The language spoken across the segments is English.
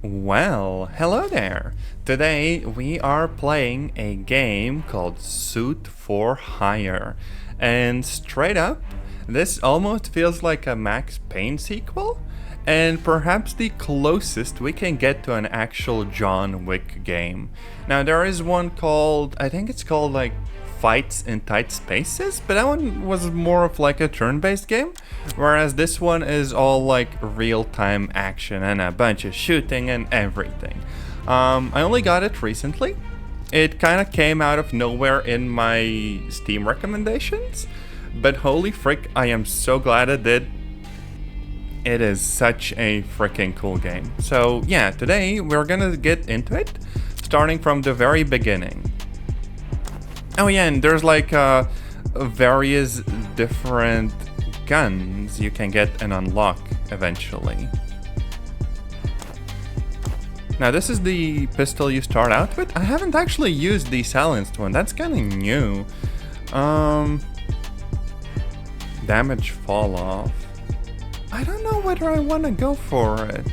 Well, hello there. Today we are playing a game called Suit for Hire. And straight up, this almost feels like a Max Payne sequel, and perhaps the closest we can get to an actual John Wick game. Now there is one called, I think it's called like Fights in Tight Spaces, but that one was more of like a turn-based game, whereas this one is all like real-time action and a bunch of shooting and everything. I only got it recently. It kind of came out of nowhere in my Steam recommendations, but holy frick, I am so glad it did. It is such a freaking cool game. So yeah, today we're gonna get into it, starting from the very beginning. Oh yeah, and there's like various different guns you can get and unlock eventually. Now this is the pistol you start out with. I haven't actually used the silenced one, that's kinda new. Damage fall off. I don't know whether I wanna go for it.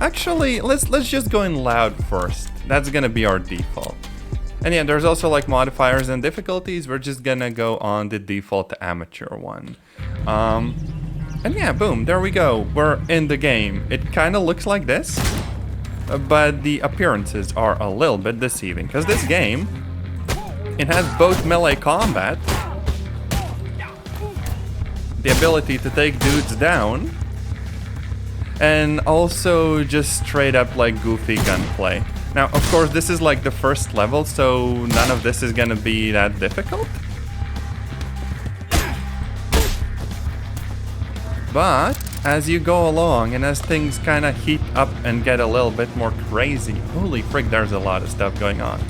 Actually, let's just go in loud first. That's gonna be our default. And yeah, there's also like modifiers and difficulties. We're just gonna go on the default amateur one. And yeah, boom, there we go. We're in the game. It kind of looks like this, but the appearances are a little bit deceiving. Because this game, it has both melee combat, the ability to take dudes down, and also just straight up like goofy gunplay. Now, of course, this is like the first level, so none of this is gonna be that difficult. But as you go along and as things kind of heat up and get a little bit more crazy, holy frick, there's a lot of stuff going on.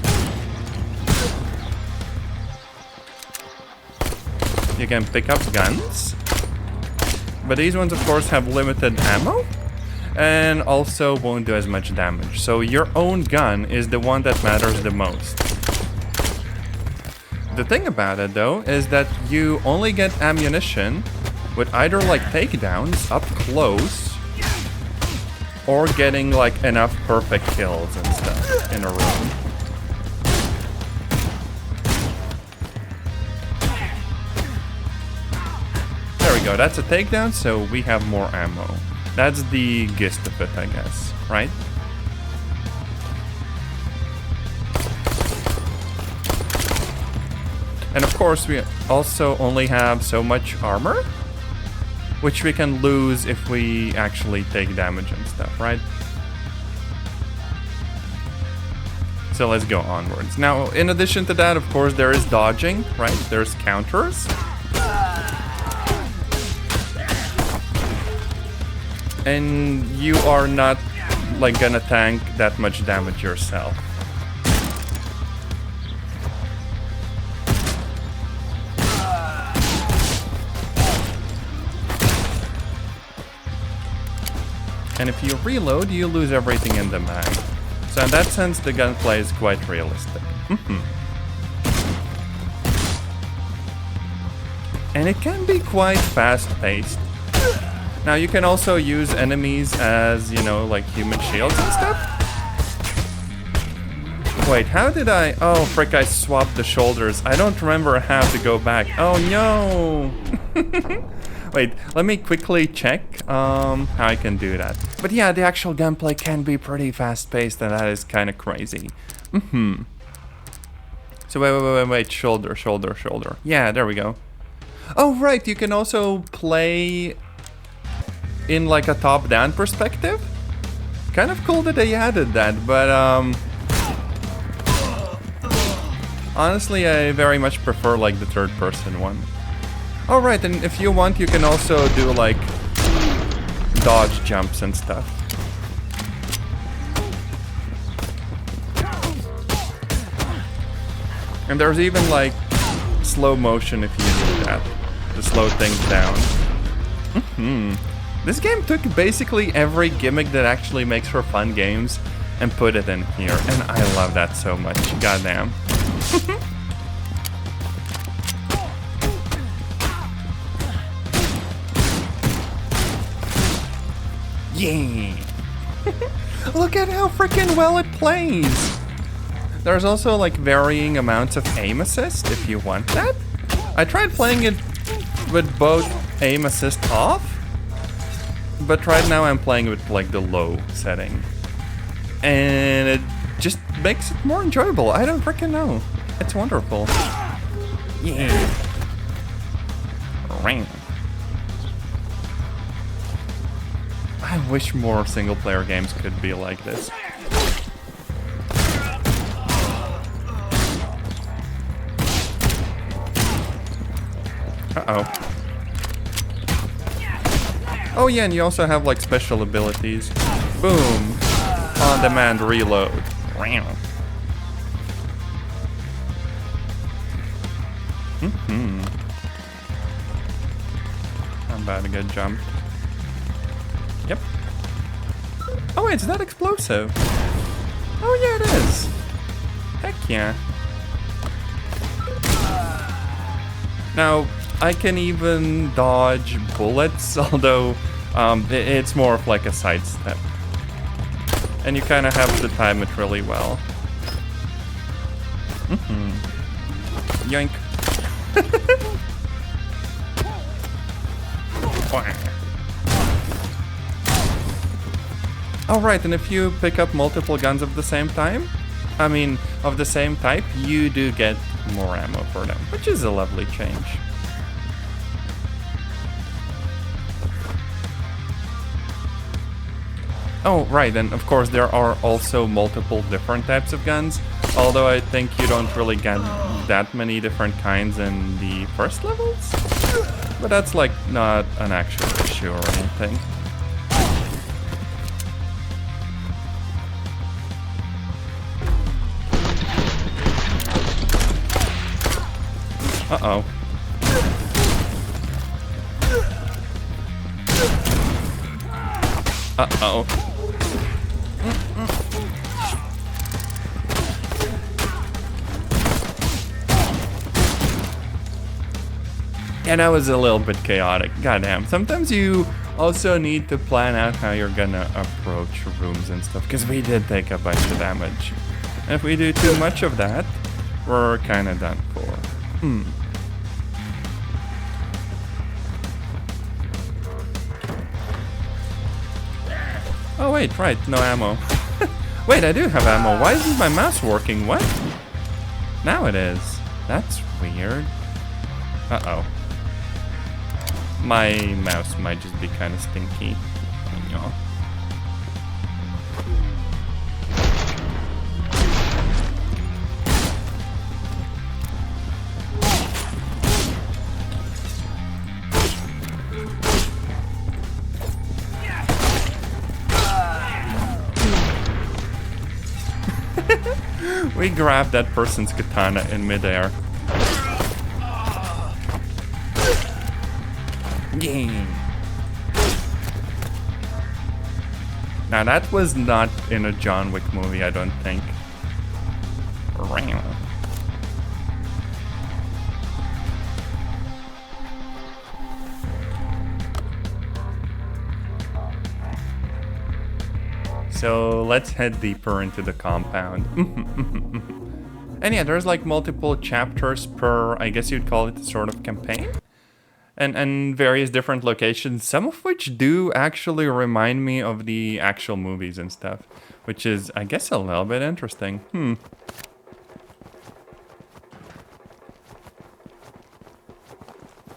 You can pick up guns, but these ones, of course, have limited ammo. And also won't do as much damage. So your own gun is the one that matters the most. The thing about it though is that you only get ammunition with either like takedowns up close or getting like enough perfect kills and stuff in a row. There we go, that's a takedown, so we have more ammo. That's the gist of it, I guess, right? And of course, we also only have so much armor, which we can lose if we actually take damage and stuff, right? So let's go onwards. Now, in addition to that, of course, there is dodging, right? There's counters. And you are not like gonna tank that much damage yourself. And if you reload, you lose everything in the mag. So in that sense, the gunplay is quite realistic. And it can be quite fast-paced. Now you can also use enemies as, you know, like human shields and stuff. Wait, how did I... Oh, frick, I swapped the shoulders. I don't remember how to go back. Oh, no! Wait, let me quickly check how I can do that. But yeah, the actual gunplay can be pretty fast-paced, and that is kind of crazy. So wait, shoulder. Yeah, there we go. Oh, right, you can also play in like a top-down perspective. Kind of cool that they added that, but honestly, I very much prefer like the third-person one. All right, and if you want, you can also do like dodge jumps and stuff. And there's even like slow motion if you do that, to slow things down. This game took basically every gimmick that actually makes for fun games and put it in here, and I love that so much, goddamn. Yeah! Look at how freaking well it plays! There's also like varying amounts of aim assist if you want that. I tried playing it with both aim assist off, but right now I'm playing with like the low setting. And it just makes it more enjoyable. I don't freaking know. It's wonderful. Yeah. I wish more single player games could be like this. Uh-oh. Oh yeah, and you also have like special abilities. Boom. On-demand reload. I'm about to get jumped. Yep. Oh wait, is that explosive? Oh yeah, it is. Heck yeah. Now, I can even dodge bullets, although it's more of like a sidestep. And you kind of have to time it really well. Yoink. Alright, and if you pick up multiple guns of the same time, I mean, of the same type, you do get more ammo for them, which is a lovely change. Oh, right, and of course there are also multiple different types of guns, although I think you don't really get that many different kinds in the first levels. But that's like not an actual issue or anything. Uh-oh. Uh-oh. Yeah, that was a little bit chaotic. Goddamn. Sometimes you also need to plan out how you're gonna approach rooms and stuff, because we did take a bunch of damage. And if we do too much of that, we're kinda done for. Oh wait, right, no ammo. Wait, I do have ammo. Why isn't my mouse working? What? Now it is. That's weird. Uh-oh. My mouse might just be kind of stinky. Yeah. We grabbed that person's katana in midair. Now that was not in a John Wick movie, I don't think. So let's head deeper into the compound. And yeah, there's like multiple chapters per, I guess you'd call it a sort of campaign. And various different locations, some of which do actually remind me of the actual movies and stuff, which is, I guess, a little bit interesting.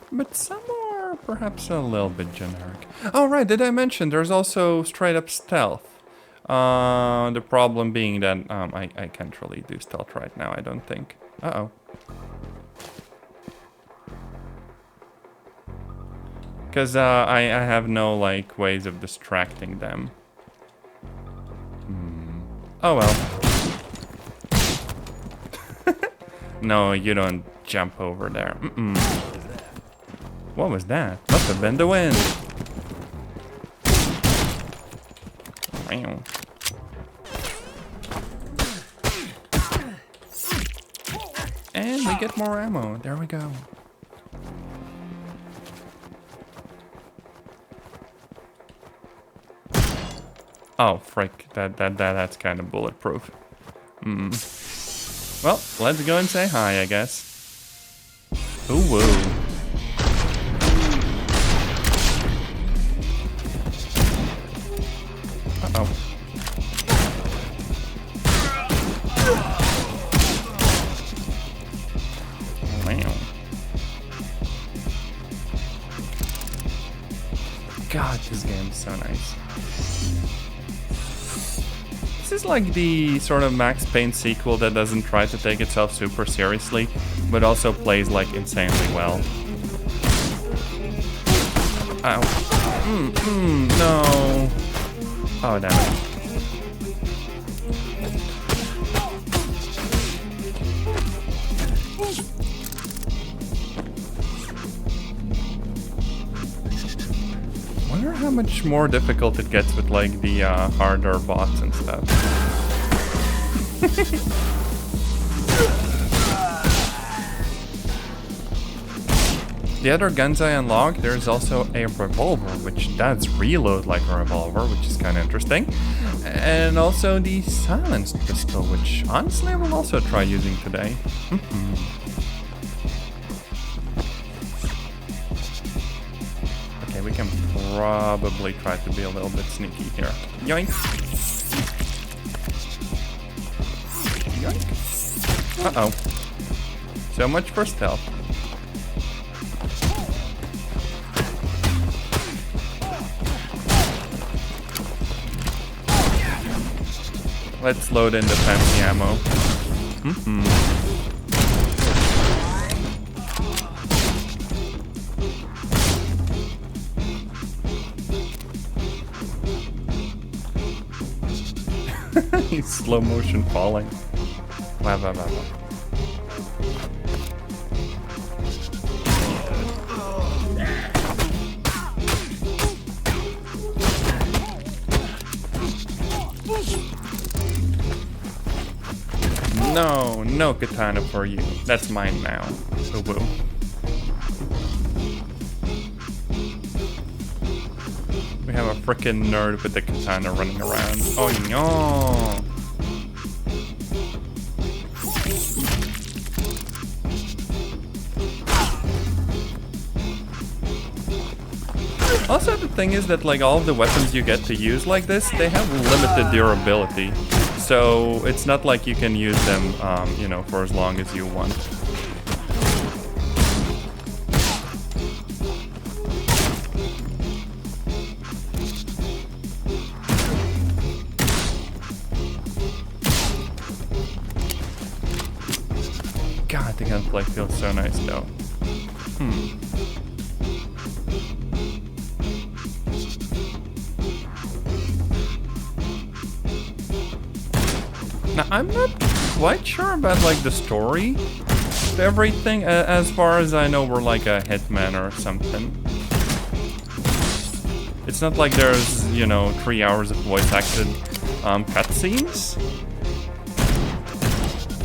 But some are perhaps a little bit generic. Oh right, did I mention there's also straight up stealth? The problem being that I can't really do stealth right now, I don't think. Uh-oh. Because I have no, like, ways of distracting them. Oh well. No, you don't jump over there. What was that? Must have been the wind. And we get more ammo. There we go. Oh, frick. That's kind of bulletproof. Well, let's go and say hi, I guess. Ooh, woo. Uh-oh. Wow. God, this game is so nice. This is like the sort of Max Payne sequel that doesn't try to take itself super seriously, but also plays like insanely well. Ow. No. Oh, damn it. Wonder how much more difficult it gets with like the harder bots and stuff. The other guns I unlocked, there's also a revolver, which does reload like a revolver, which is kind of interesting. And also the silenced pistol, which honestly I will also try using today. Okay, we can probably try to be a little bit sneaky here. Yoink! Yoink! Uh-oh. So much for stealth. Let's load in the fancy ammo. He's slow motion falling. Wow, wow, wow, wow. No, no katana for you. That's mine now. Oh, boo. We have a frickin' nerd with the katana running around. Oh no! Also, the thing is that like all of the weapons you get to use like this, they have limited durability. So it's not like you can use them, you know, for as long as you want. God, the gunplay feels so nice though. Now, I'm not quite sure about like the story of everything. As far as I know, we're like a hitman or something. It's not like there's, you know, 3 hours of voice acted cutscenes.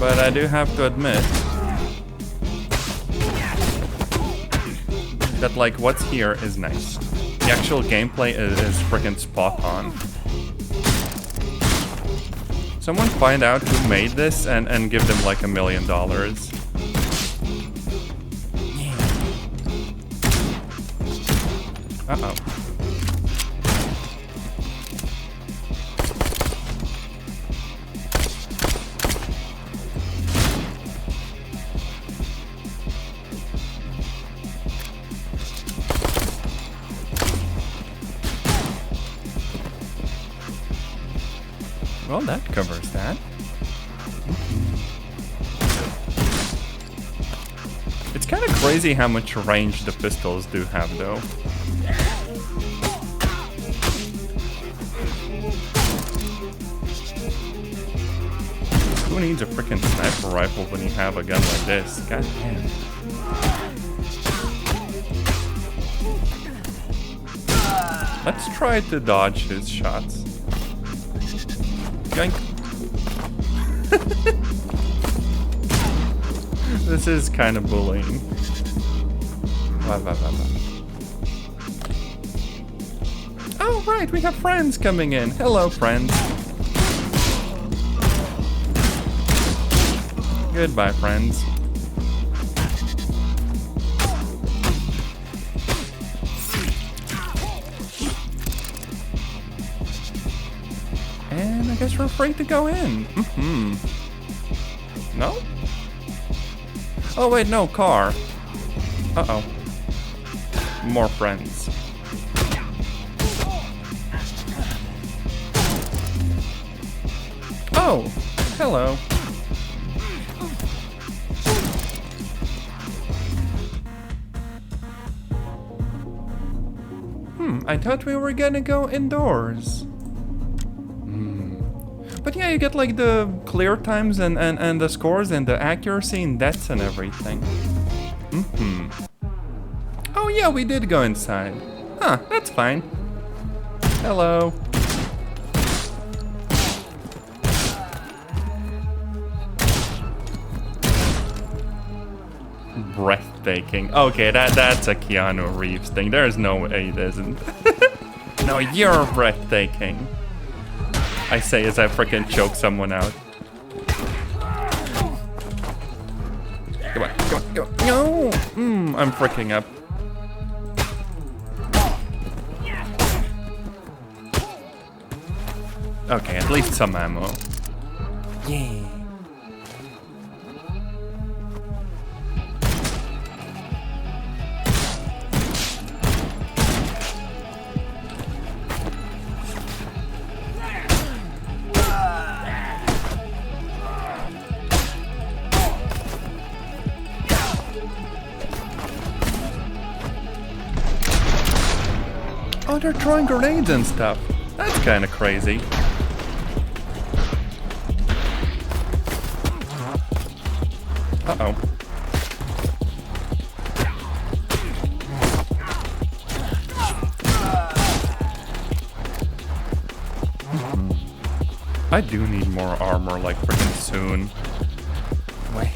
But I do have to admit that like what's here is nice. The actual gameplay is freaking spot on. Someone find out who made this and give them like $1 million. Uh-oh. Well, that covers that. It's kind of crazy how much range the pistols do have, though. Who needs a freaking sniper rifle when you have a gun like this? God damn. Let's try to dodge his shots. Yoink. This is kind of bullying. Oh, right, we have friends coming in. Hello, friends. Goodbye, friends. And I guess we're free to go in. No? Oh wait, no, car. Uh-oh. More friends. Oh, hello. I thought we were gonna go indoors. But yeah, you get like the clear times and the scores and the accuracy and deaths and everything. Oh yeah, we did go inside. Huh, that's fine. Hello. Breathtaking. Okay, that's a Keanu Reeves thing. There's no way it isn't. No, you're breathtaking. I say as I freaking choke someone out. Come on, come on, come on. No! I'm freaking up. Okay, at least some ammo. Yeah. Oh, they're throwing grenades and stuff. That's kind of crazy. Uh-oh. I do need more armor, like, freaking soon. Wait.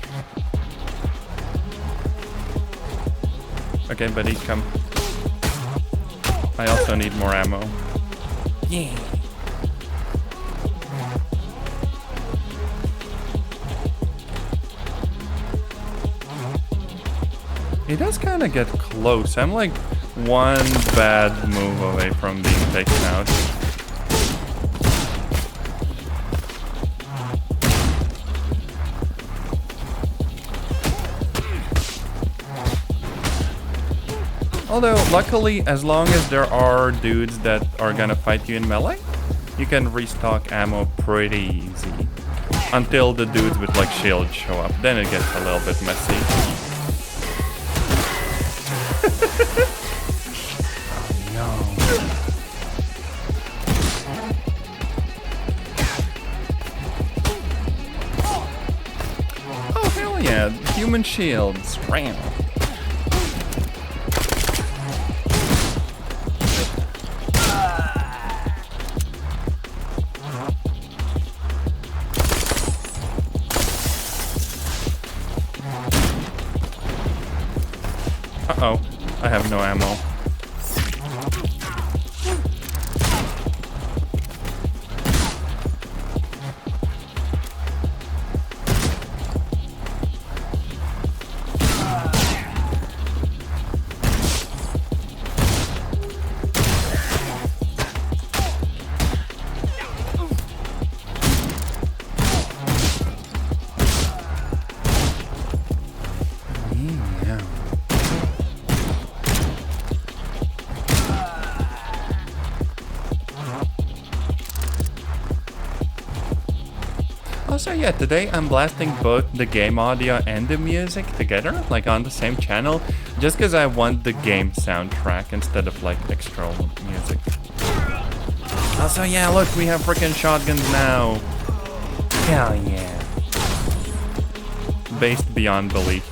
Okay, buddy, come. I also need more ammo. Yeah. It does kind of get close. I'm like one bad move away from being taken out. Although, luckily, as long as there are dudes that are gonna fight you in melee, you can restock ammo pretty easy. Until the dudes with like shields show up, then it gets a little bit messy. Oh hell yeah, human shields. Ram. Uh-oh, I have no ammo. Also, yeah, today I'm blasting both the game audio and the music together, like on the same channel, just because I want the game soundtrack instead of like external music. Also, yeah, look, we have freaking shotguns now. Hell yeah. Based beyond belief.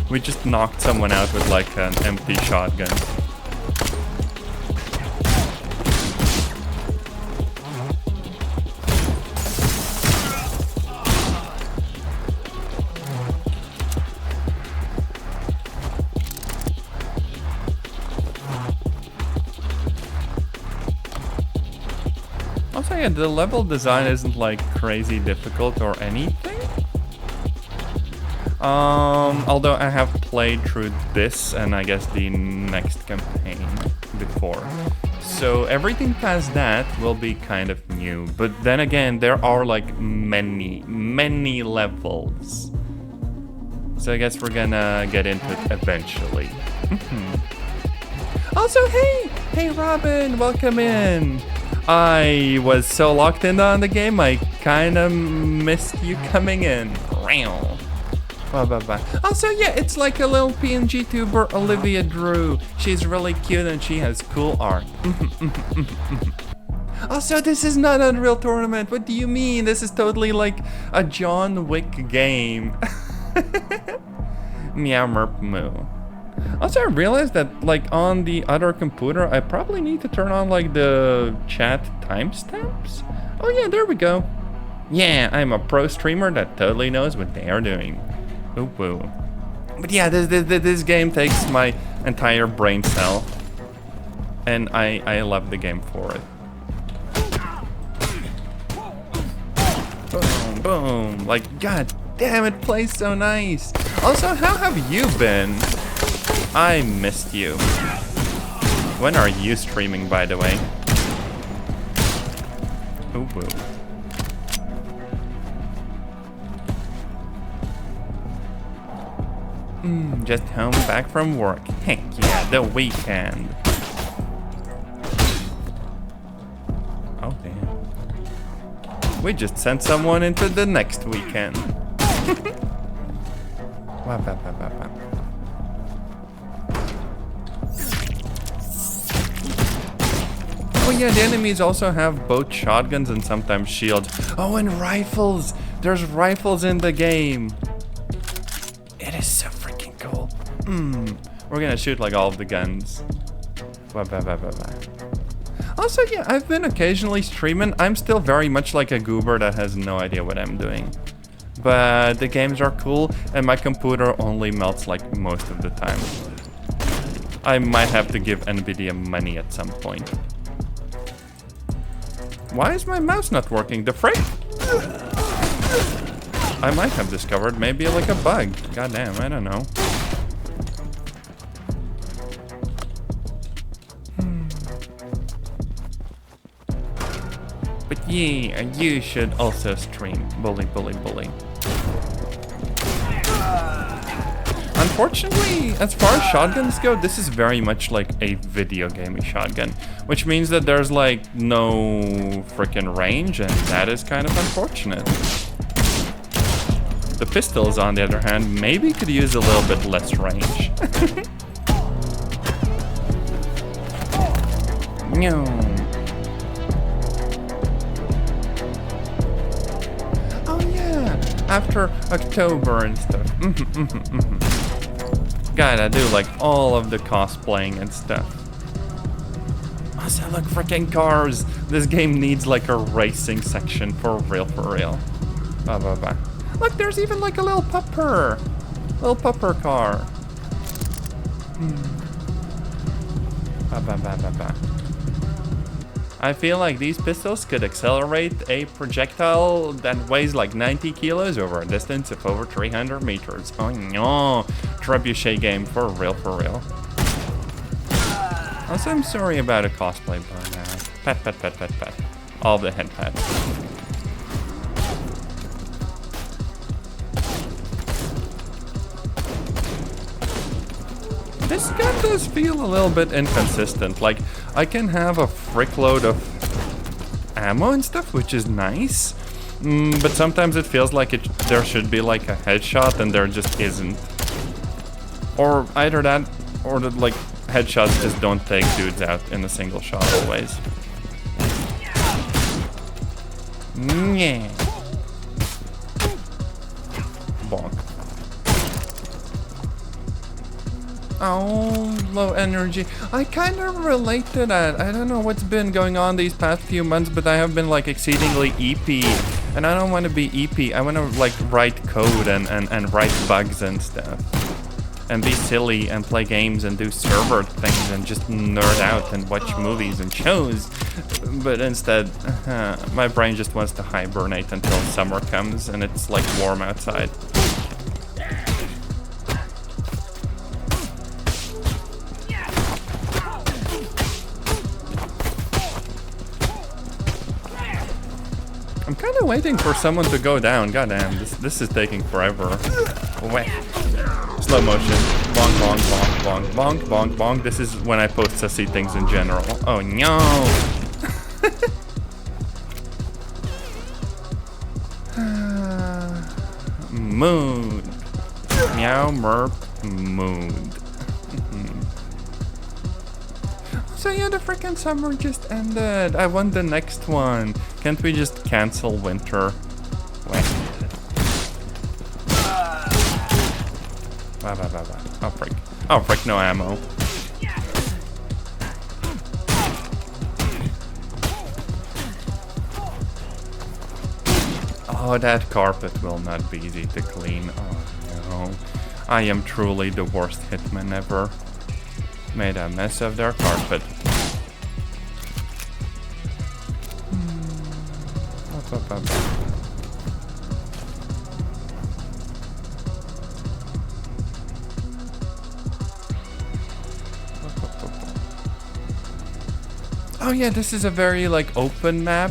We just knocked someone out with like an empty shotgun. Also, yeah, the level design isn't like crazy difficult or anything. Although I have played through this and I guess the next campaign before. So everything past that will be kind of new. But then again, there are like many levels. So I guess we're gonna get into it eventually. Also, hey Robin, welcome in. I was so locked in on the game, I kind of missed you coming in. Also, yeah, it's like a little PNG tuber, Olivia Drew. She's really cute and she has cool art. Also, this is not Unreal Tournament. What do you mean? This is totally like a John Wick game. Meow merp moo. Also, I realized that like on the other computer, I probably need to turn on like the chat timestamps. Oh yeah, there we go. Yeah, I'm a pro streamer that totally knows what they are doing. Ooh, woo. But yeah, this game takes my entire brain cell, and I love the game for it. Boom, boom. Like, god damn, it plays so nice. Also, how have you been? I missed you. When are you streaming, by the way? Ooh, woo. Just home back from work. Heck yeah, the weekend. Oh damn. We just sent someone into the next weekend. Oh yeah, the enemies also have both shotguns and sometimes shields. Oh, and rifles! There's rifles in the game. It is so freaking cool. We're gonna shoot like all of the guns. Also, yeah, I've been occasionally streaming. I'm still very much like a goober that has no idea what I'm doing. But the games are cool and my computer only melts like most of the time. I might have to give NVIDIA money at some point. Why is my mouse not working? The frick? I might have discovered maybe like a bug. Goddamn, I don't know. But yeah, you should also stream. Bully. Unfortunately, as far as shotguns go, this is very much like a video gamey shotgun, which means that there's like no freaking range, and that is kind of unfortunate. The pistols, on the other hand, maybe could use a little bit less range. No. Oh yeah, after October and stuff. Gotta do like all of the cosplaying and stuff. Also, look, freaking cars. This game needs like a racing section for real. Look, there's even like a little pupper car. I feel like these pistols could accelerate a projectile that weighs like 90 kilos over a distance of over 300 meters. Oh no, trebuchet game for real. Also, I'm sorry about a cosplay burnout. Pet. All the head pets. This gun does feel a little bit inconsistent. Like, I can have a frickload of ammo and stuff, which is nice. But sometimes it feels like there should be like a headshot and there just isn't. Or either that, or that like headshots just don't take dudes out in a single shot always. Yeah. Bonk. Oh, low energy. I kind of relate to that. I don't know what's been going on these past few months, but I have been like exceedingly EP. And I don't want to be EP. I want to like write code and write bugs and stuff. and be silly and play games and do server things and just nerd out and watch movies and shows. But instead, my brain just wants to hibernate until summer comes and it's like warm outside. I'm kind of waiting for someone to go down. Goddamn, this is taking forever. Wait. Slow motion. Bonk, bonk, bonk, bonk, bonk, bonk, bonk. This is when I post sussy things in general. Oh no! Mood. Meow, merp, mood. So yeah, the freaking summer just ended. I want the next one. Can't we just cancel winter? Wait. Oh frick. Oh frick, no ammo. Oh, that carpet will not be easy to clean. Oh no. I am truly the worst hitman ever. Made a mess of their carpet. Oh yeah, this is a very like open map.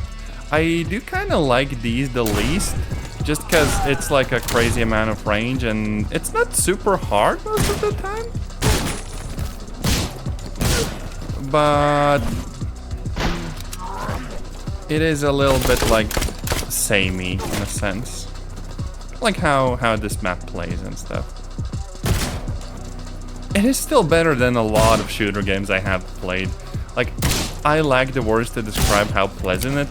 I do kind of like these the least, just because it's like a crazy amount of range and it's not super hard most of the time. But it is a little bit like samey in a sense, like how this map plays and stuff. It is still better than a lot of shooter games I have played. Like, I lack the words to describe how pleasant it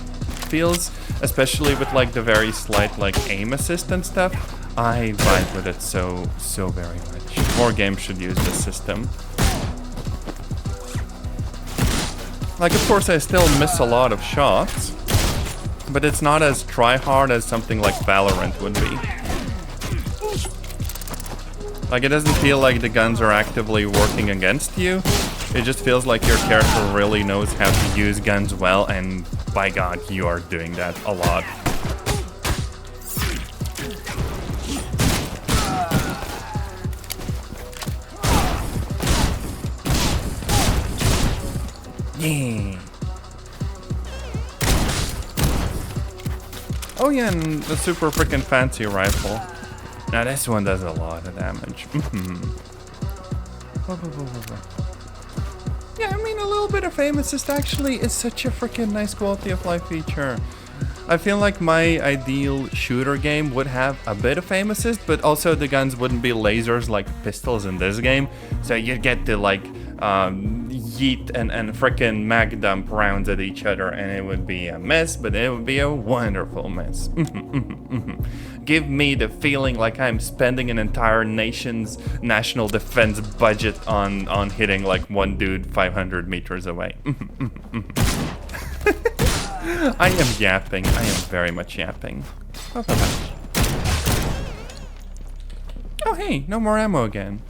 feels, especially with like the very slight like aim assist and stuff. I vibe with it so very much. More games should use this system. Like, of course, I still miss a lot of shots, but it's not as try-hard as something like Valorant would be. Like, it doesn't feel like the guns are actively working against you. It just feels like your character really knows how to use guns well, and by God, you are doing that a lot. Yeah. Oh yeah, and the super freaking fancy rifle. Now this one does a lot of damage. Yeah, I mean, a little bit of aim assist actually is such a freaking nice quality of life feature. I feel like my ideal shooter game would have a bit of aim assist, but also the guns wouldn't be lasers like pistols in this game. So you'd get to like yeet and frickin' mag dump rounds at each other, and it would be a mess, but it would be a wonderful mess. Give me the feeling like I'm spending an entire nation's national defense budget on hitting like one dude 500 meters away. I am yapping. I am very much yapping. Oh hey, no more ammo again.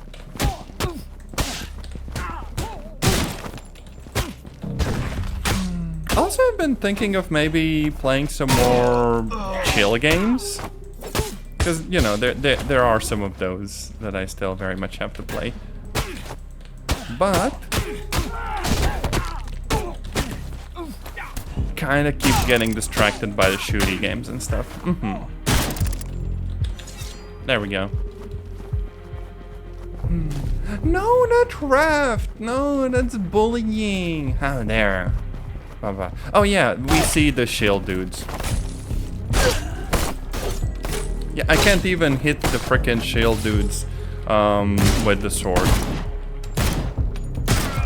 Also, I've been thinking of maybe playing some more chill games. Because, you know, there are some of those that I still very much have to play. But kind of keep getting distracted by the shooty games and stuff. There we go. No, not raft. No, that's bullying. How dare. Oh yeah, we see the shield dudes. Yeah, I can't even hit the frickin' shield dudes with the sword.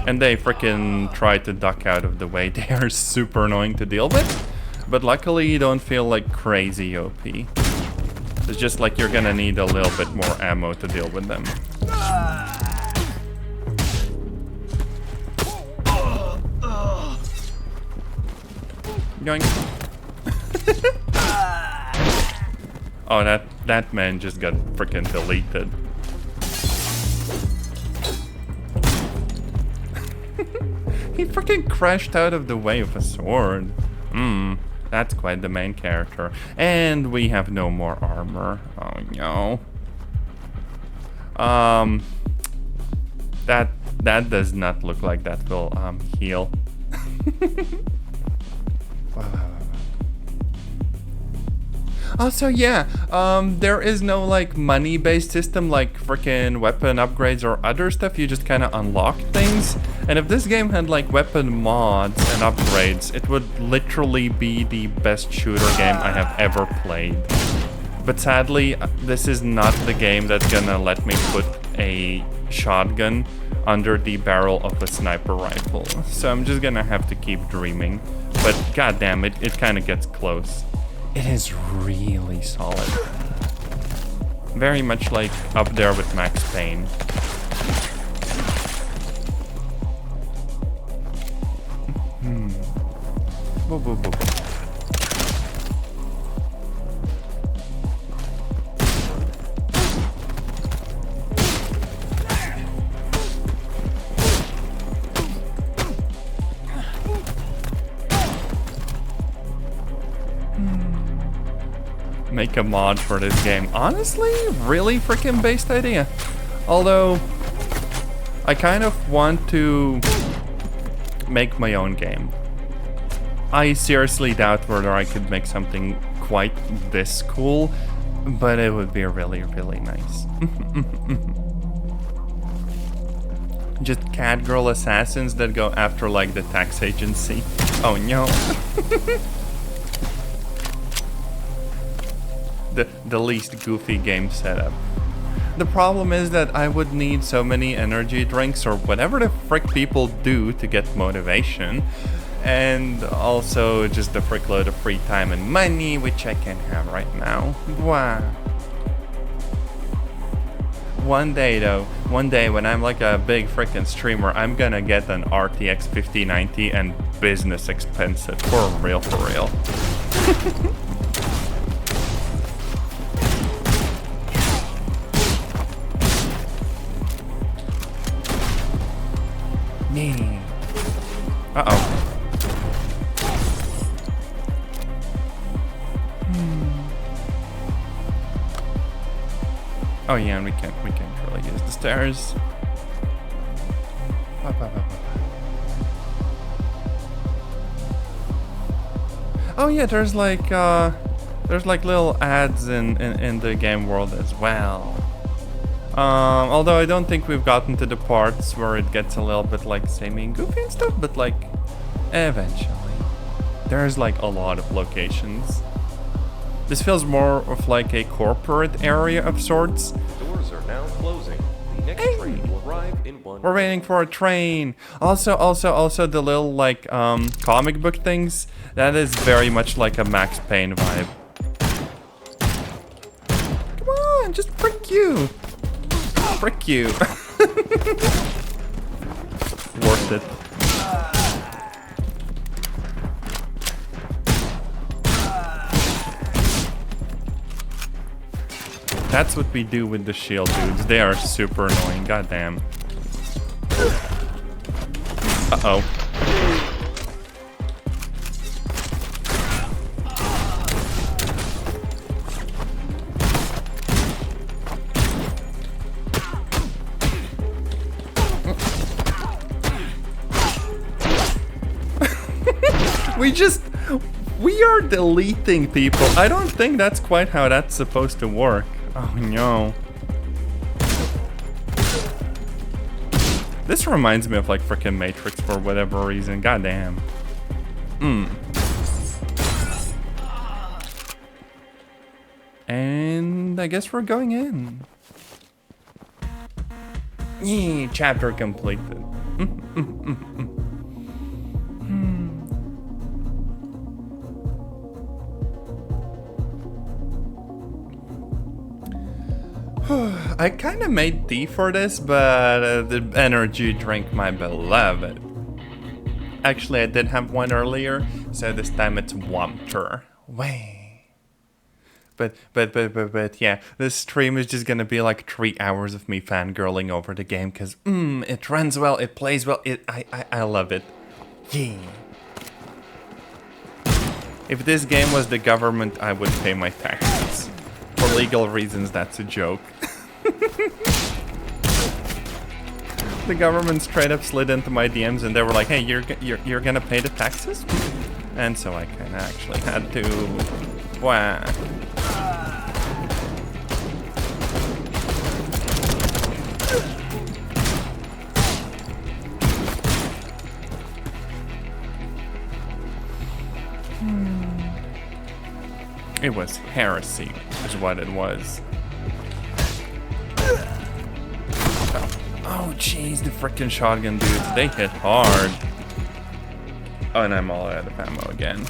And they frickin' try to duck out of the way. They are super annoying to deal with. But luckily you don't feel like crazy OP. It's just like you're gonna need a little bit more ammo to deal with them. Going. Oh, that man just got freaking deleted. freaking crashed out of the way of a sword. That's quite the main character. And we have no more armor. Oh no. That does not look like that will heal. Also, yeah, there is no like money-based system like freaking weapon upgrades or other stuff. You just kind of unlock things. And if this game had like weapon mods and upgrades, it would literally be the best shooter game I have ever played. But sadly, this is not the game that's gonna let me put a shotgun under the barrel of a sniper rifle. So I'm just gonna have to keep dreaming. But goddamn, it kind of gets close. It is really solid. Very much like up there with Max Payne. Boo, boo, boo, boo. Make a mod for this game. Honestly, really freaking based idea. Although, I kind of want to make my own game. I seriously doubt whether I could make something quite this cool, but it would be really, really nice. Just catgirl assassins that go after like the tax agency. Oh no. The least goofy game setup. The problem is that I would need so many energy drinks or whatever the frick people do to get motivation, and also just a frick load of free time and money, which I can't have right now. Wow. One day though, one day when I'm like a big frickin' streamer, I'm gonna get an RTX 5090 and business expensive. For real, for real. Uh-oh. Oh yeah, and we can't really use the stairs. Oh yeah, there's like little ads in the game world as well. Although I don't think we've gotten to the parts where it gets a little bit like samey and goofy and stuff, but like eventually. There's like a lot of locations. This feels more of like a corporate area of sorts. Doors are now closing. The next train will arrive in 1 We're waiting for a train. Also the little like comic book things. That is very much like a Max Payne vibe. Come on, just frick you. Frick you. Worth it. That's what we do with the shield dudes. They are super annoying. Goddamn. Uh-oh. We are deleting people. I don't think that's quite how that's supposed to work. Oh no. This reminds me of like frickin' Matrix for whatever reason. Goddamn. And I guess we're going in. Yee, chapter completed. I kind of made tea for this, but the energy drink, my beloved. Actually, I did have one earlier, so this time it's water. Way. But yeah, this stream is just gonna be like 3 hours of me fangirling over the game, because it runs well, it plays well, I love it. Yeah. If this game was the government, I would pay my taxes. For legal reasons, that's a joke. The government straight up slid into my DMs and they were like, hey, you're gonna pay the taxes? And so I kinda actually had to... Wow. It was heresy, is what it was. Oh, jeez, the frickin' shotgun dudes, they hit hard. Oh, and I'm all out of ammo again.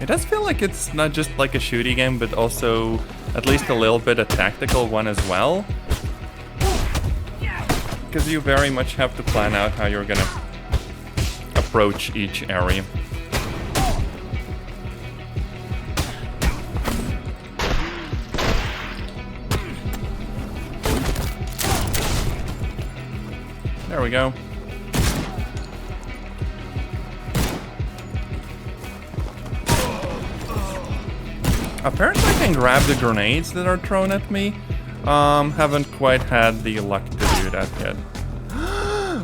It does feel like it's not just like a shooty game, but also at least a little bit a tactical one as well. Because you very much have to plan out how you're gonna approach each area. There we go. Apparently I can grab the grenades that are thrown at me. Haven't quite had the luck to do that yet.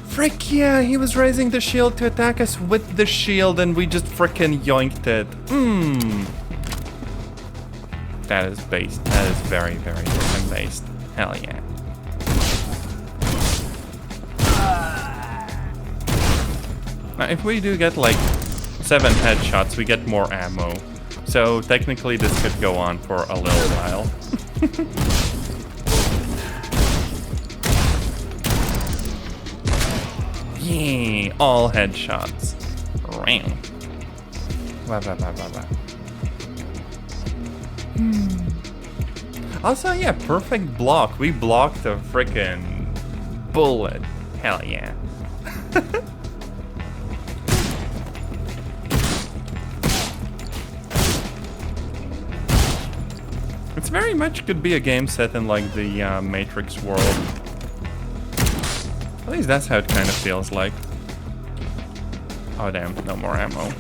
Frick yeah, he was raising the shield to attack us with the shield and we just frickin' yoinked it. That is based. That is very, very frickin' based. Hell yeah. Now, if we do get like 7 headshots, we get more ammo. So technically this could go on for a little while. Yeah, all headshots. Ram. Also, yeah, perfect block. We blocked a frickin' bullet. Hell yeah. It's very much could be a game set in like the Matrix world. At least that's how it kind of feels like. Oh damn, no more ammo.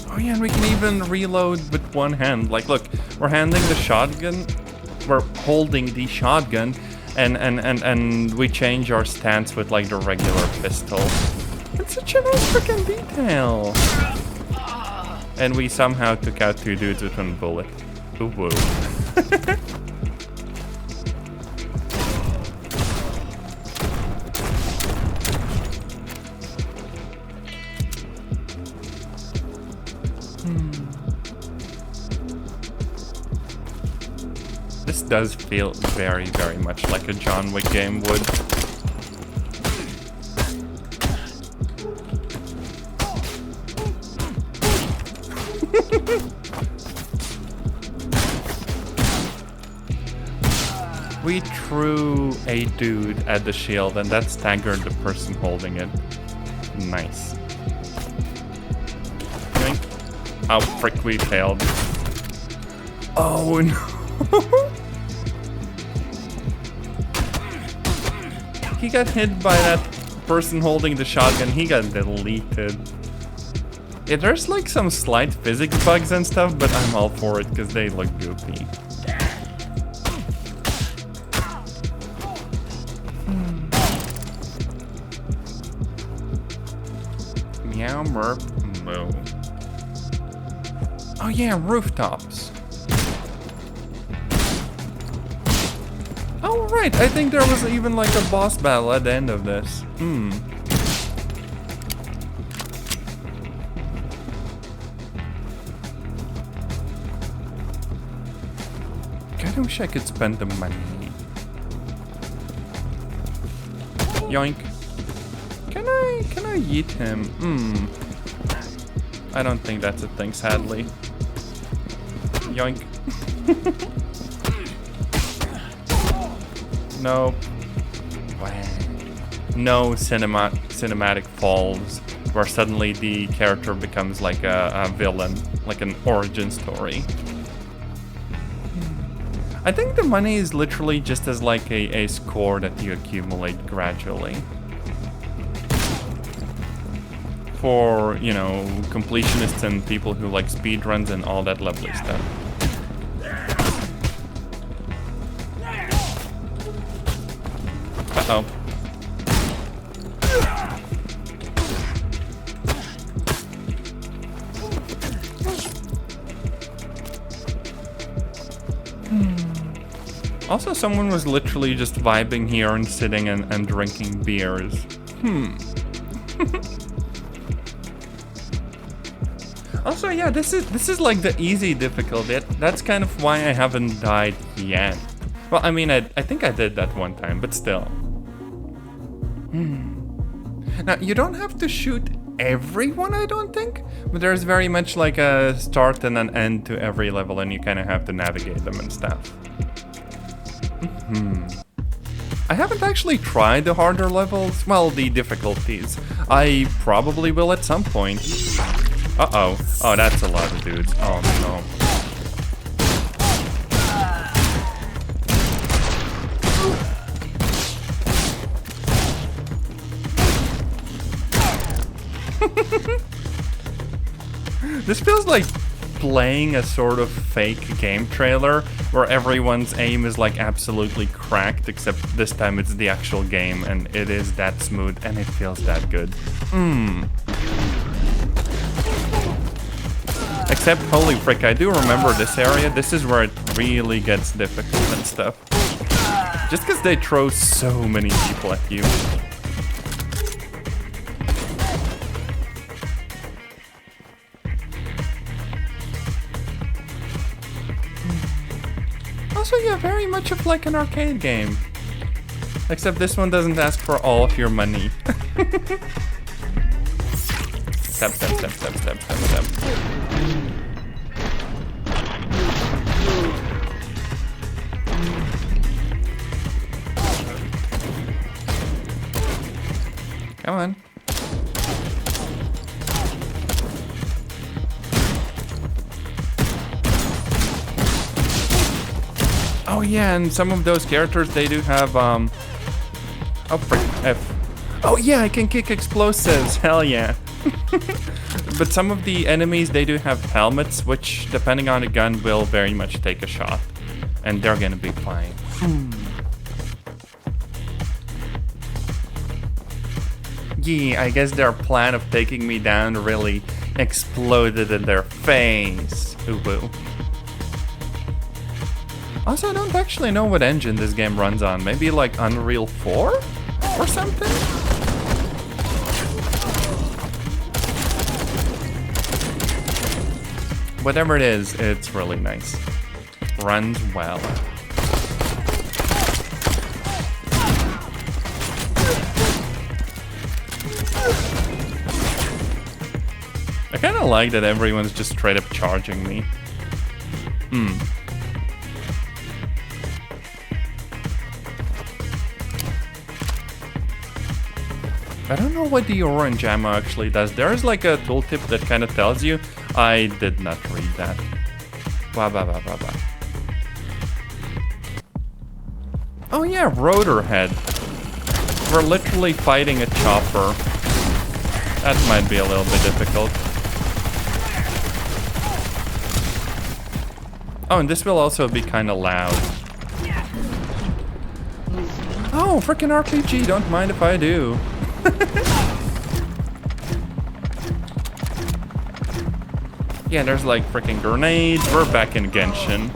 Oh yeah, and we can even reload with one hand. Like look, we're handling the shotgun, we're holding the shotgun, and we change our stance with like the regular pistol. It's such a nice freaking detail. And we somehow took out 2 dudes with 1 bullet. Ooh woo. This does feel very, very much like a John Wick game would. We threw a dude at the shield and that staggered the person holding it. Nice. Oh frick, we failed. Oh no. He got hit by that person holding the shotgun. He got deleted. Yeah, there's like some slight physics bugs and stuff, but I'm all for it because they look goofy. Meow, merp, moo. Oh yeah, rooftops. Oh right, I think there was even like a boss battle at the end of this. Kinda wish I could spend the money. Yoink. Can I yeet him? I don't think that's a thing, sadly. Yoink. Nope. no cinematic falls where suddenly the character becomes like a villain, like an origin story. I think the money is literally just as like a score that you accumulate gradually. For, you know, completionists and people who like speedruns and all that lovely stuff. Uh-oh. Also, someone was literally just vibing here and sitting and drinking beers. Also, yeah, this is like the easy difficulty. That's kind of why I haven't died yet. Well, I mean, I think I did that one time, but still. Now, you don't have to shoot everyone, I don't think, but there's very much like a start and an end to every level, and you kind of have to navigate them and stuff. I haven't actually tried the harder levels, well, the difficulties. I probably will at some point. Uh-oh. Oh, that's a lot of dudes. Oh, no. This feels like playing a sort of fake game trailer where everyone's aim is like absolutely cracked, except this time it's the actual game and it is that smooth and it feels that good. Except, holy frick, I do remember this area. This is where it really gets difficult and stuff. Just because they throw so many people at you. Also, yeah, very much of like an arcade game. Except this one doesn't ask for all of your money. Step, step, step, step, step, step, step. Come on. Oh yeah, and some of those characters, they do have, oh frick, F. Oh yeah, I can kick explosives, hell yeah. But some of the enemies, they do have helmets, which, depending on the gun, will very much take a shot. And they're gonna be fine. Yeah, I guess their plan of taking me down really exploded in their face. Ooh, boo. Also, I don't actually know what engine this game runs on. Maybe like Unreal 4 or something? Whatever it is, it's really nice. Runs well. I kinda like that everyone's just straight up charging me. I don't know what the orange ammo actually does. There's like a tooltip that kind of tells you. I did not read that. Wah, bah, bah, bah, bah. Oh yeah, rotor head. We're literally fighting a chopper. That might be a little bit difficult. Oh, and this will also be kind of loud. Oh, frickin' RPG, don't mind if I do. Yeah, there's like freaking grenades. We're back in Genshin.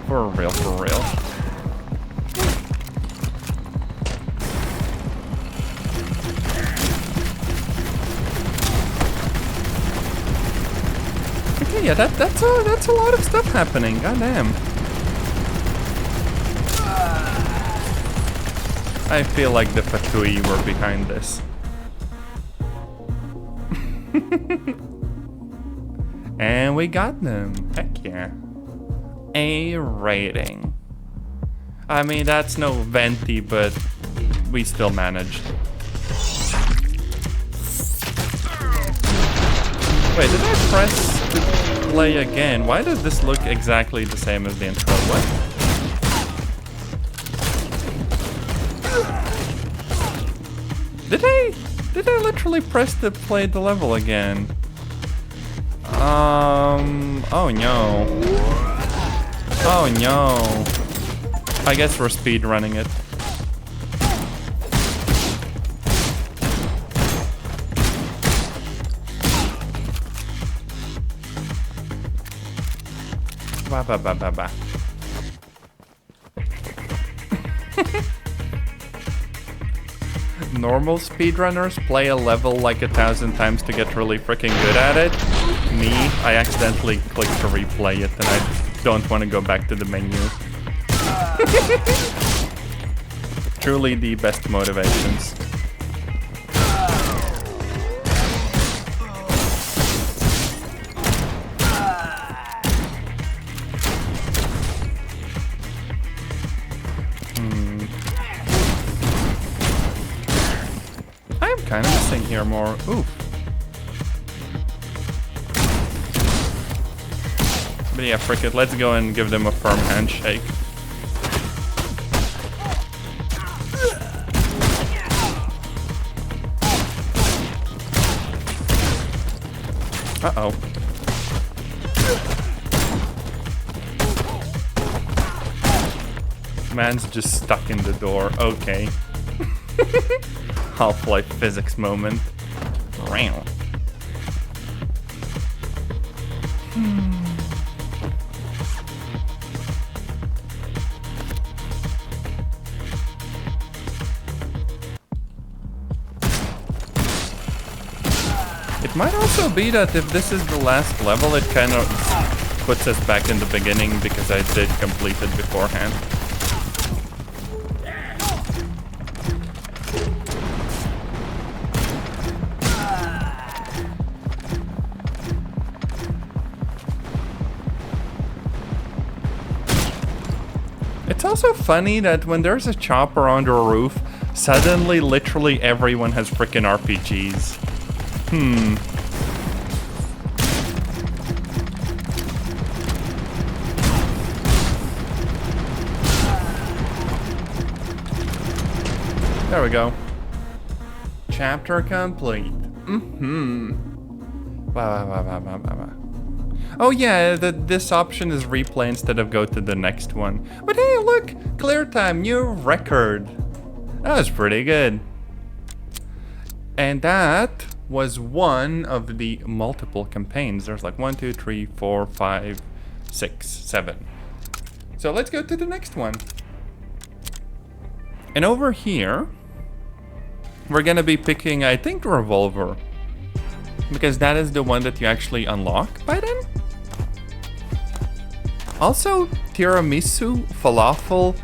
For real, for real. Okay, yeah, that's a lot of stuff happening. Goddamn. I feel like the Fatui were behind this. And we got them. Heck yeah. A rating. I mean, that's no venti, but we still managed. Wait, did I press to play again? Why does this look exactly the same as the intro? What? Did I literally press to play the level again? Oh no. Oh no. I guess we're speed running it. Ba ba ba ba ba. Normal speedrunners play a level like 1,000 times to get really freaking good at it. Me, I accidentally clicked to replay it and I don't want to go back to the menu. Truly the best motivations. Kind of missing here more. Ooh. But yeah, frick it. Let's go and give them a firm handshake. Uh-oh. Man's just stuck in the door. Okay. Half-Life physics moment. Wow. It might also be that if this is the last level, it kind of puts us back in the beginning because I did complete it beforehand. It's also funny that when there's a chopper on the roof, suddenly literally everyone has frickin' RPGs. There we go. Chapter complete. Wow. Oh yeah, this option is replay instead of go to the next one. But hey, look! Clear time, new record. That was pretty good. And that was one of the multiple campaigns. There's like 1, 2, 3, 4, 5, 6, 7. So let's go to the next one. And over here, we're gonna be picking, I think, Revolver. Because that is the one that you actually unlock by then. Also, tiramisu, falafel,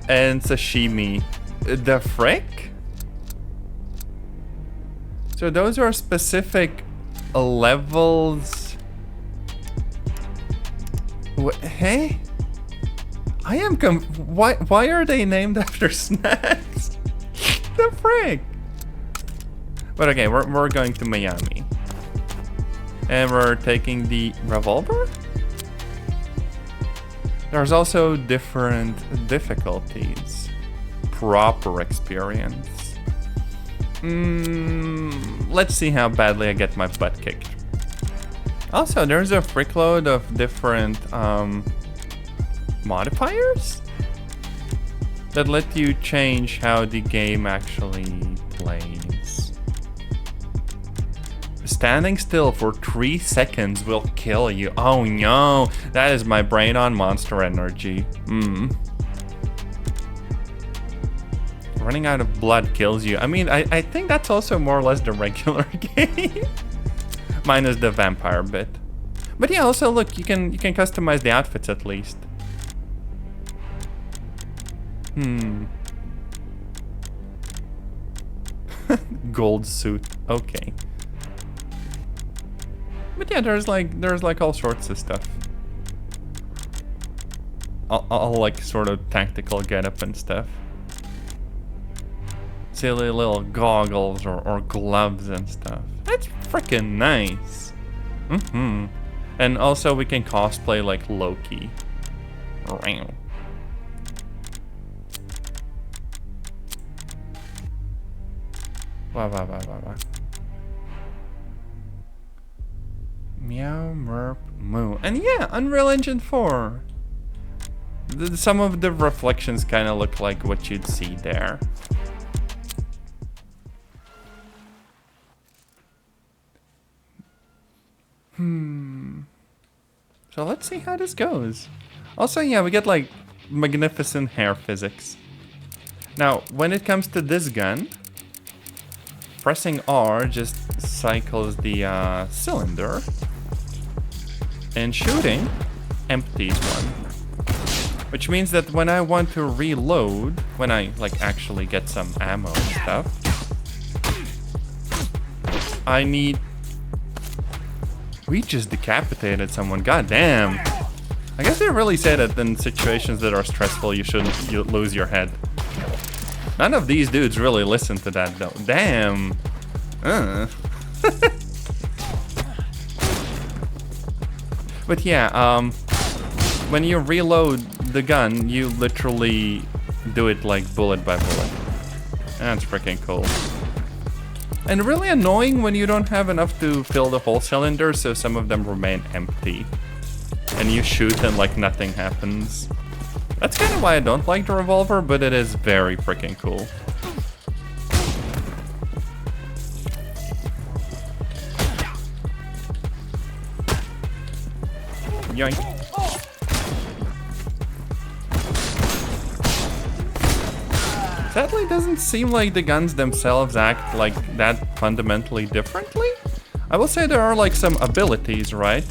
and sashimi. The frick? So those are specific levels. Hey? I am why are they named after snacks? The frick? But okay, we're going to Miami. And we're taking the Revolver? There's also different difficulties. Proper experience. Let's see how badly I get my butt kicked. Also, there's a frickload of different modifiers that let you change how the game actually plays. Standing still for 3 seconds will kill you. Oh no, that is my brain on Monster Energy. Running out of blood kills you. I mean, I think that's also more or less the regular game. Minus the vampire bit. But yeah, also look, you can customize the outfits at least. Gold suit. Okay. But yeah, there's like all sorts of stuff. All like sort of tactical getup and stuff. Silly little goggles or gloves and stuff. That's freaking nice. And also we can cosplay like Loki. Wow. Meow, merp, moo. And yeah, Unreal Engine 4. Some of the reflections kind of look like what you'd see there. So let's see how this goes. Also, yeah, we get like magnificent hair physics. Now, when it comes to this gun, pressing R just cycles the cylinder, and shooting empties one. Which means that when I want to reload, when I like actually get some ammo and stuff, I need... We just decapitated someone, god damn. I guess they really say that in situations that are stressful you shouldn't lose your head. None of these dudes really listen to that though. Damn. But yeah, when you reload the gun, you literally do it like bullet by bullet. That's freaking cool. And really annoying when you don't have enough to fill the whole cylinder, so some of them remain empty. And you shoot and like nothing happens. That's kind of why I don't like the revolver, but it is very freaking cool. Yoink. Sadly, it doesn't seem like the guns themselves act like that fundamentally differently. I will say there are like some abilities, right?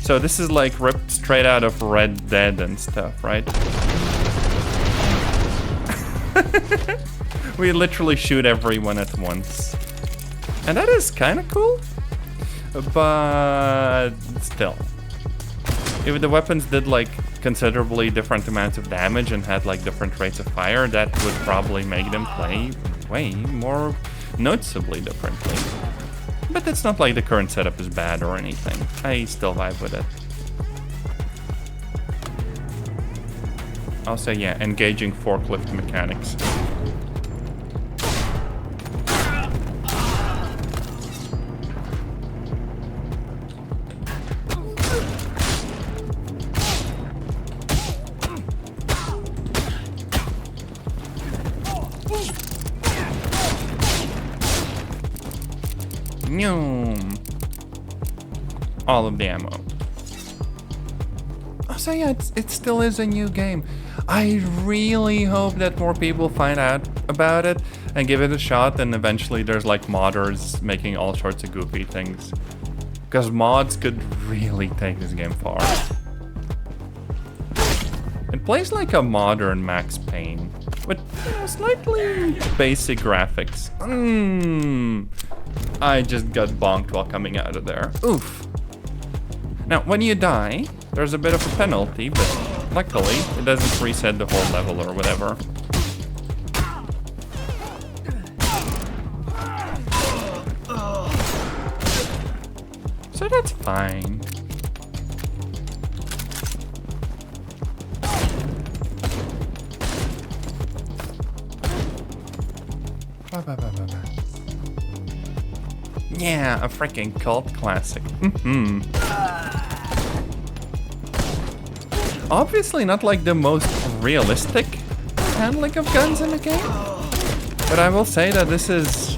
So this is like ripped straight out of Red Dead and stuff, right? We literally shoot everyone at once. And that is kind of cool. But still. If the weapons did like considerably different amounts of damage and had like different rates of fire, that would probably make them play way more noticeably differently. But it's not like the current setup is bad or anything. I still vibe with it. Also, yeah, engaging forklift mechanics. All of the ammo. So yeah, it still is a new game. I really hope that more people find out about it and give it a shot, and eventually there's like modders making all sorts of goofy things. Because mods could really take this game far. It plays like a modern Max Payne, with slightly basic graphics. I just got bonked while coming out of there. Oof. Now, when you die, there's a bit of a penalty, but luckily, it doesn't reset the whole level or whatever. So that's fine. Yeah, a freaking cult classic. Obviously not like the most realistic handling of guns in the game, but I will say that this is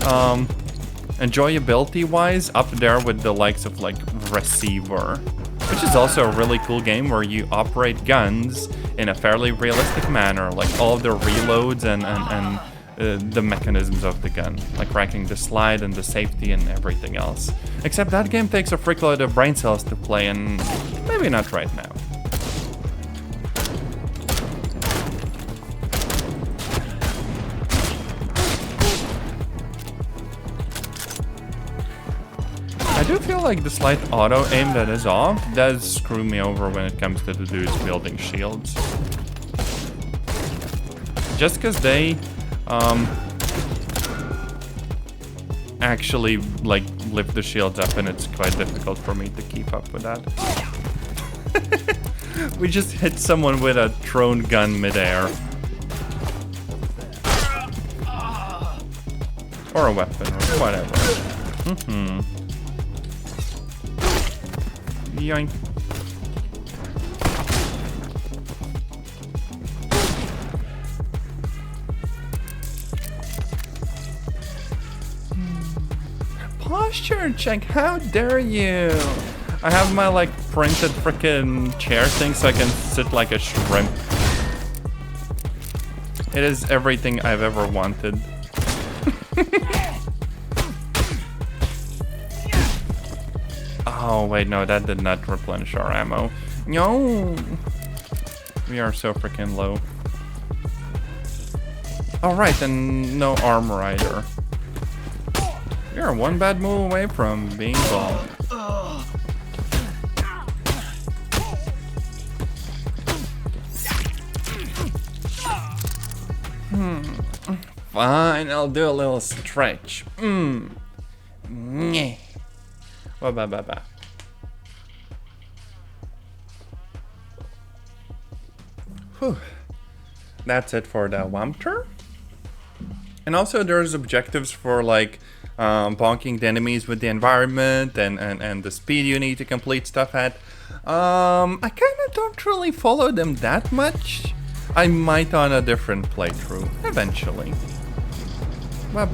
enjoyability-wise up there with the likes of like Receiver, which is also a really cool game where you operate guns in a fairly realistic manner, like all of the reloads and the mechanisms of the gun, like racking the slide and the safety and everything else. Except that game takes a frickload of brain cells to play, and maybe not right now. I do feel like the slight auto aim that is off does screw me over when it comes to the dudes building shields. Just because they actually like lift the shields up, and it's quite difficult for me to keep up with that. We just hit someone with a thrown gun midair. Or a weapon, or whatever. Yoink. Posture check, how dare you? I have my like printed frickin' chair thing so I can sit like a shrimp. It is everything I've ever wanted. Oh wait, no, that did not replenish our ammo. No! We are so freaking low. Alright, and no armor either. We are one bad move away from being bombed. Fine, I'll do a little stretch. Nyeh. Ba. Whew. That's it for the Wampter. And also there's objectives for like bonking the enemies with the environment and the speed you need to complete stuff at. I kind of don't really follow them that much. I might on a different playthrough eventually. Ba.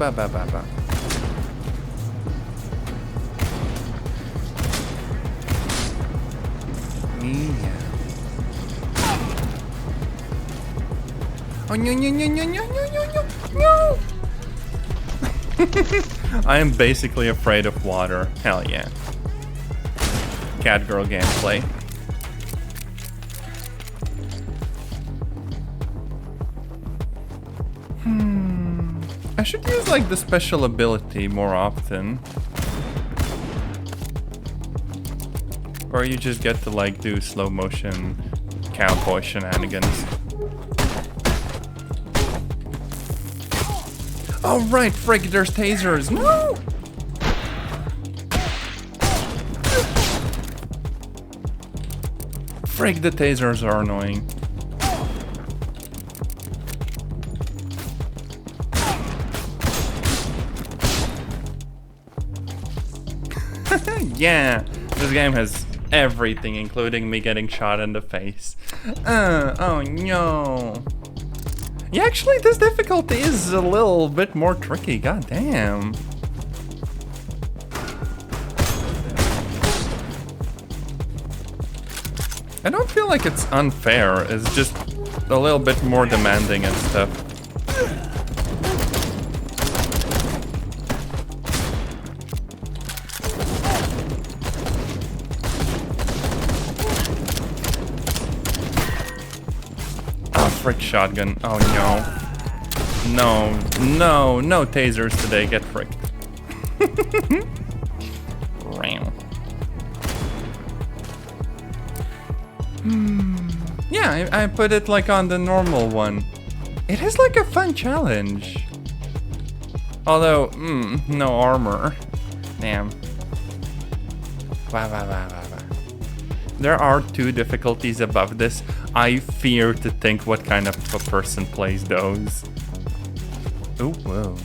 Yeah. Oh no! I am basically afraid of water. Hell yeah. Cat girl gameplay. I should use like the special ability more often. Or you just get to like do slow motion cowboy shenanigans. Oh right, frick, there's tasers. No! Frick, the tasers are annoying. Yeah, this game has everything, including me getting shot in the face. Oh no. Yeah, actually, this difficulty is a little bit more tricky. God damn. I don't feel like it's unfair. It's just a little bit more demanding and stuff. Frick shotgun. Oh no. No tasers today. Get fricked. Yeah, I put it like on the normal one. It is like a fun challenge. Although, no armor. Damn. Wow. There are 2 difficulties above this. I fear to think what kind of a person plays those. Oh, whoa.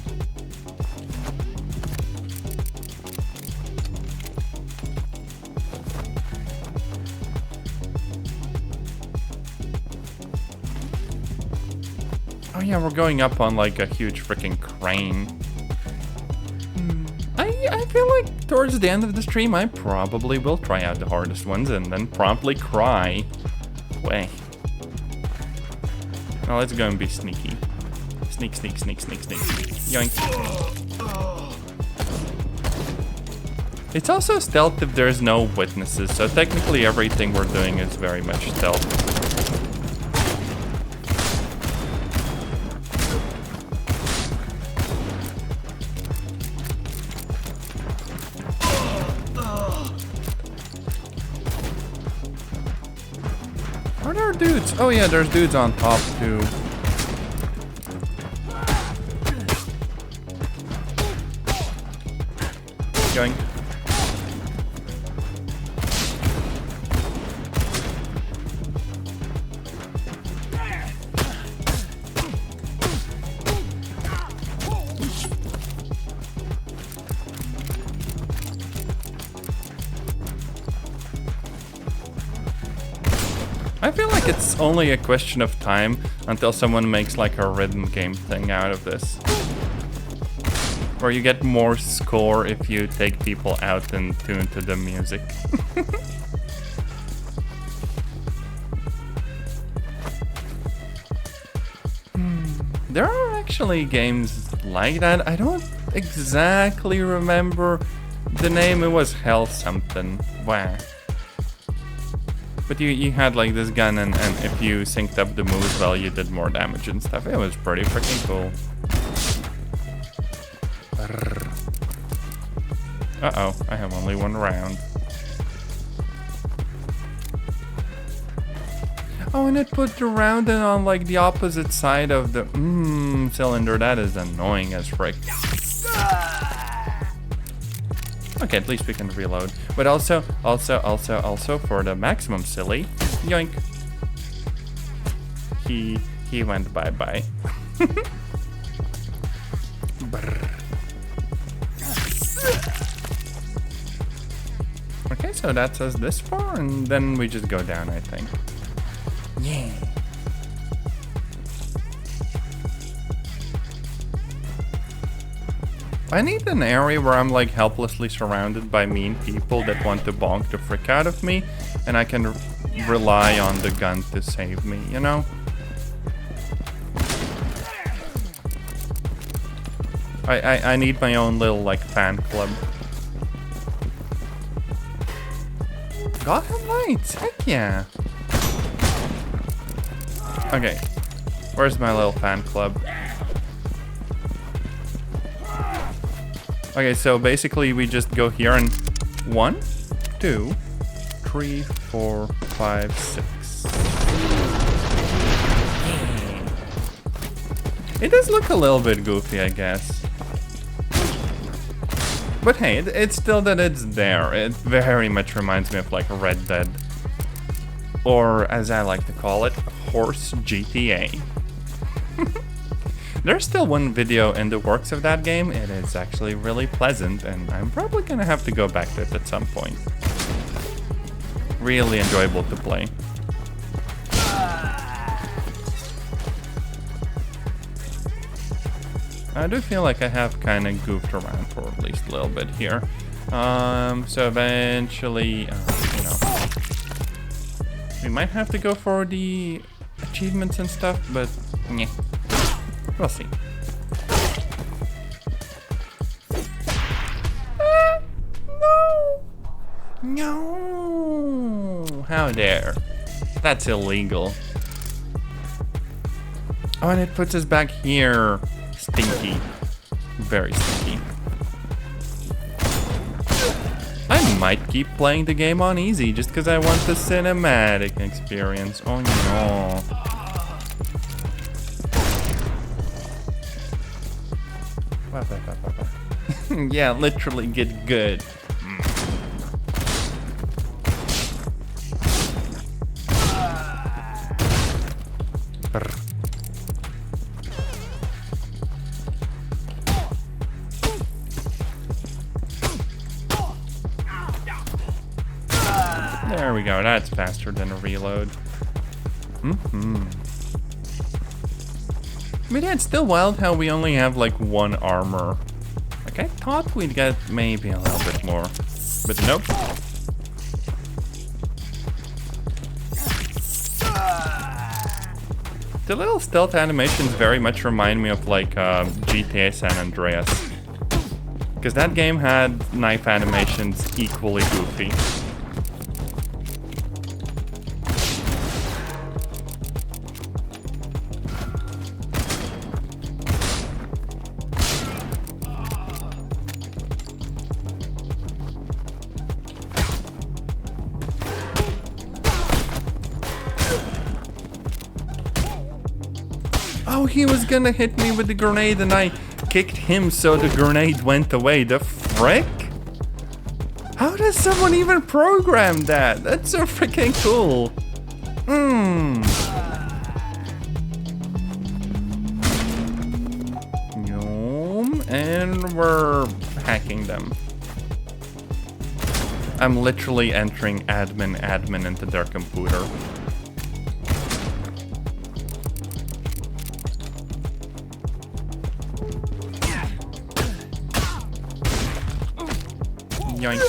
Oh yeah, we're going up on like a huge freaking crane. I feel like towards the end of the stream, I probably will try out the hardest ones and then promptly cry. Way. Now let's go and be sneaky. Sneak. Yoink. It's also stealth if there's no witnesses, so technically everything we're doing is very much stealth. Are there dudes? Oh yeah, there's dudes on top too. Going. I feel like it's only a question of time until someone makes like a rhythm game thing out of this. Where you get more score if you take people out and tune to the music. There are actually games like that. I don't exactly remember the name. It was Hell something. Wow. But you had like this gun and if you synced up the moves well, you did more damage and stuff. It was pretty freaking cool. Uh-oh, I have only one round. Oh, and it put the round in on like the opposite side of the cylinder. That is annoying as frick. Okay, at least we can reload. But also for the maximum silly, yoink. He went bye-bye. Okay, so that's us this far, and then we just go down, I think. Yeah. I need an area where I'm like helplessly surrounded by mean people that want to bonk the frick out of me, and I can rely on the gun to save me, you know? I need my own little like fan club. Gotham Lights, heck yeah. Okay, where's my little fan club? Okay, so basically we just go here and 1, 2, 3, 4, 5, 6. It does look a little bit goofy, I guess. But hey, it's still that it's there. It very much reminds me of like Red Dead. Or as I like to call it, Horse GTA. There's still one video in the works of that game. It is actually really pleasant, and I'm probably gonna have to go back to it at some point. Really enjoyable to play. I do feel like I have kind of goofed around for at least a little bit here. So eventually, you know, we might have to go for the achievements and stuff, but yeah. We'll see. No! No! How dare? That's illegal. Oh, and it puts us back here. Stinky. Very stinky. I might keep playing the game on easy just because I want the cinematic experience. Oh no. Yeah, literally get good. There we go, that's faster than a reload. I mean, yeah, it's still wild how we only have like one armor. Like, I thought we'd get maybe a little bit more, but nope. The little stealth animations very much remind me of like GTA San Andreas. Because that game had knife animations equally goofy. Oh, he was gonna hit me with the grenade and I kicked him so the grenade went away. The frick? How does someone even program that? That's so freaking cool. And we're hacking them. I'm literally entering admin into their computer. Yoink.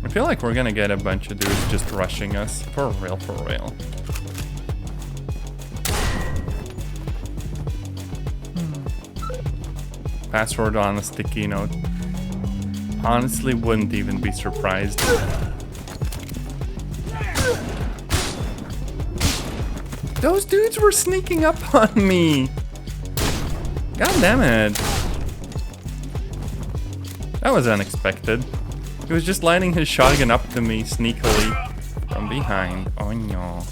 I feel like we're gonna get a bunch of dudes just rushing us. For real, for real. Password on a sticky note. Honestly, wouldn't even be surprised. Those dudes were sneaking up on me. God damn it. That was unexpected. He was just lining his shotgun up to me sneakily from behind. Oh no.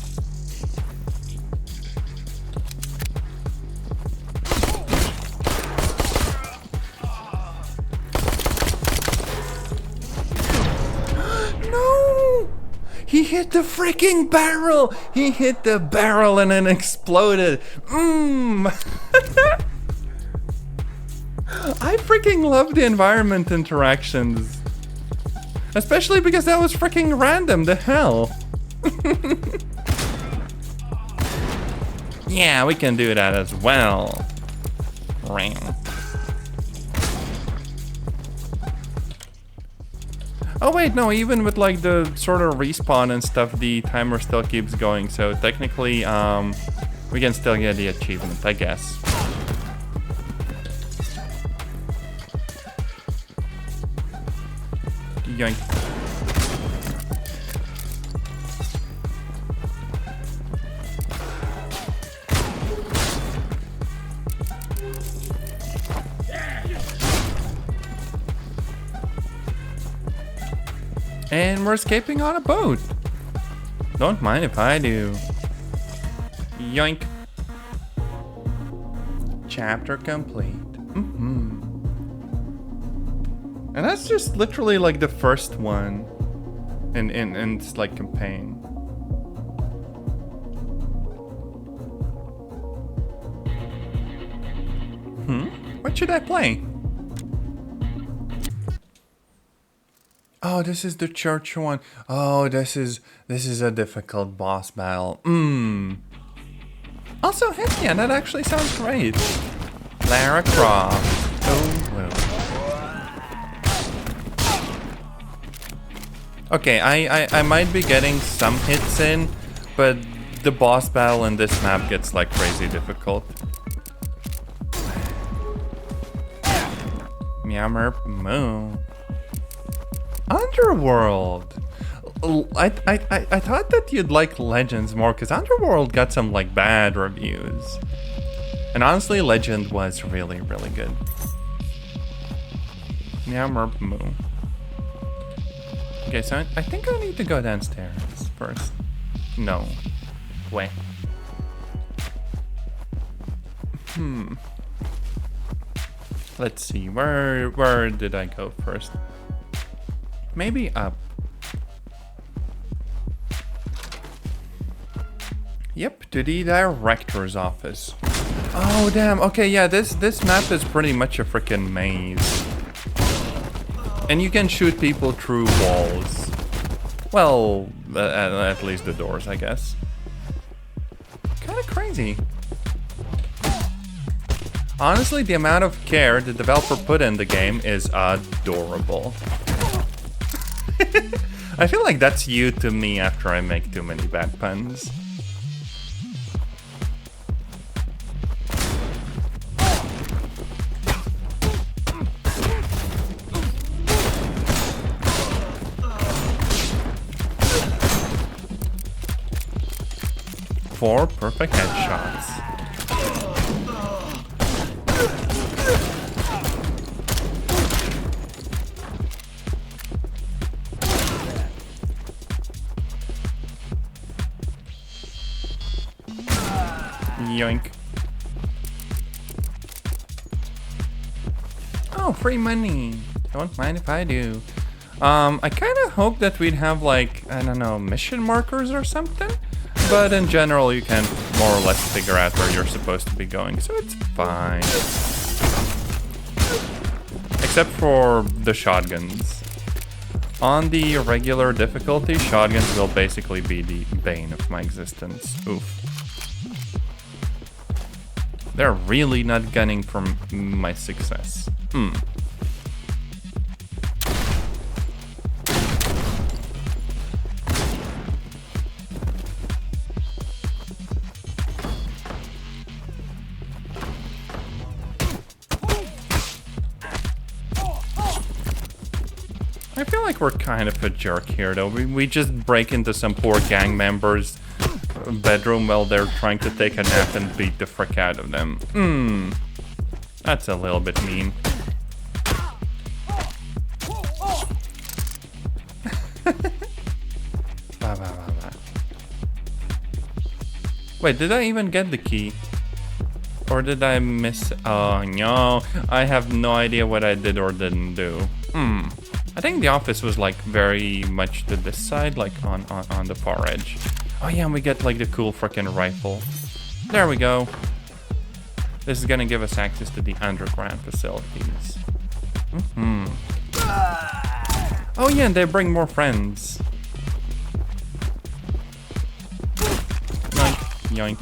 No! He hit the freaking barrel! He hit the barrel and then exploded. I freaking love the environment interactions. Especially because that was freaking random, the hell. Yeah, we can do that as well. Ring. Oh wait, no, even with like the sort of respawn and stuff, the timer still keeps going. So technically, we can still get the achievement, I guess. Yoink. And we're escaping on a boat. Don't mind if I do. Yoink. Chapter complete. And that's just literally like the first one in this like campaign. What should I play? Oh, this is the church one. Oh, this is a difficult boss battle. Also, heck yeah, that actually sounds great. Lara Croft. Oh, well. Okay, I might be getting some hits in, but the boss battle in this map gets like crazy difficult. Meow moo. Underworld. I thought that you'd like Legends more because Underworld got some like bad reviews. And honestly, Legend was really, really good. Meow moo. Okay, so I think I need to go downstairs first. No. Wait. Let's see, where did I go first? Maybe up. Yep, to the director's office. Oh damn, okay, yeah, this map is pretty much a freaking maze. And you can shoot people through walls. Well, at least the doors, I guess. Kinda crazy. Honestly, the amount of care the developer put in the game is adorable. I feel like that's you to me after I make too many bad puns. Four perfect headshots. Yoink. Oh, free money. Don't mind if I do. I kind of hope that we'd have like, I don't know, mission markers or something. But in general, you can more or less figure out where you're supposed to be going, so it's fine. except for the shotguns. On the regular difficulty, shotguns will basically be the bane of my existence. Oof. They're really not gunning for my success. I feel like we're kind of a jerk here, though. We just break into some poor gang members' bedroom while they're trying to take a nap and beat the frick out of them. That's a little bit mean. Wait, did I even get the key? Or did I miss? Oh no, I have no idea what I did or didn't do. I think the office was like very much to this side, like on the far edge. Oh yeah, and we get like the cool freaking rifle. There we go. This is gonna give us access to the underground facilities. Oh yeah, and they bring more friends. Yoink, yoink.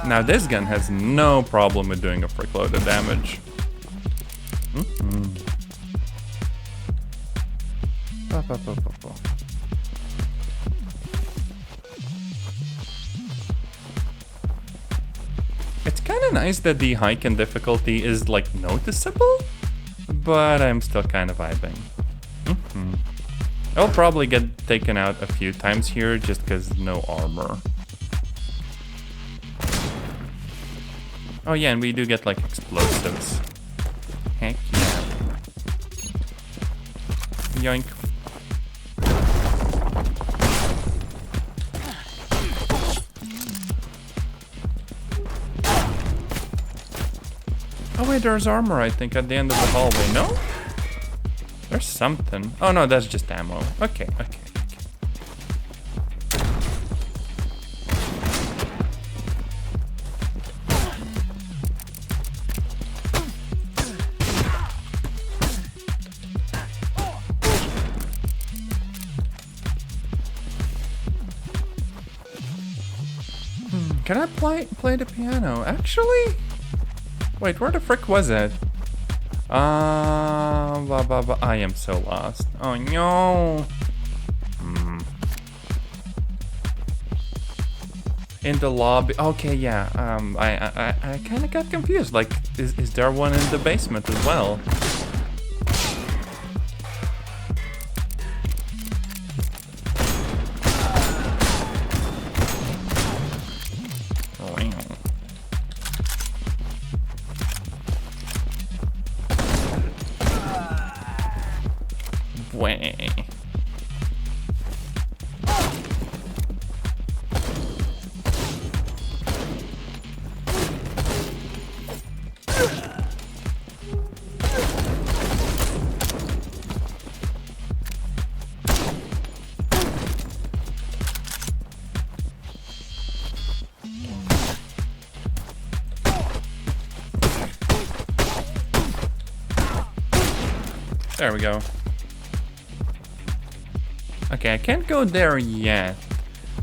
Now this gun has no problem with doing a frick load of damage. It's kind of nice that the hike in difficulty is like noticeable, but I'm still kind of vibing. I'll probably get taken out a few times here just because no armor. Oh yeah, and we do get like explosives. Heck yeah. Yoink. Oh wait, there's armor I think at the end of the hallway, no? There's something. Oh no, that's just ammo. Okay. Can I play the piano? Actually? Wait, where the frick was it? I am so lost. Oh no. In the lobby. Okay, yeah. I kind of got confused. Like, is there one in the basement as well? Way. There we go. Okay, I can't go there yet,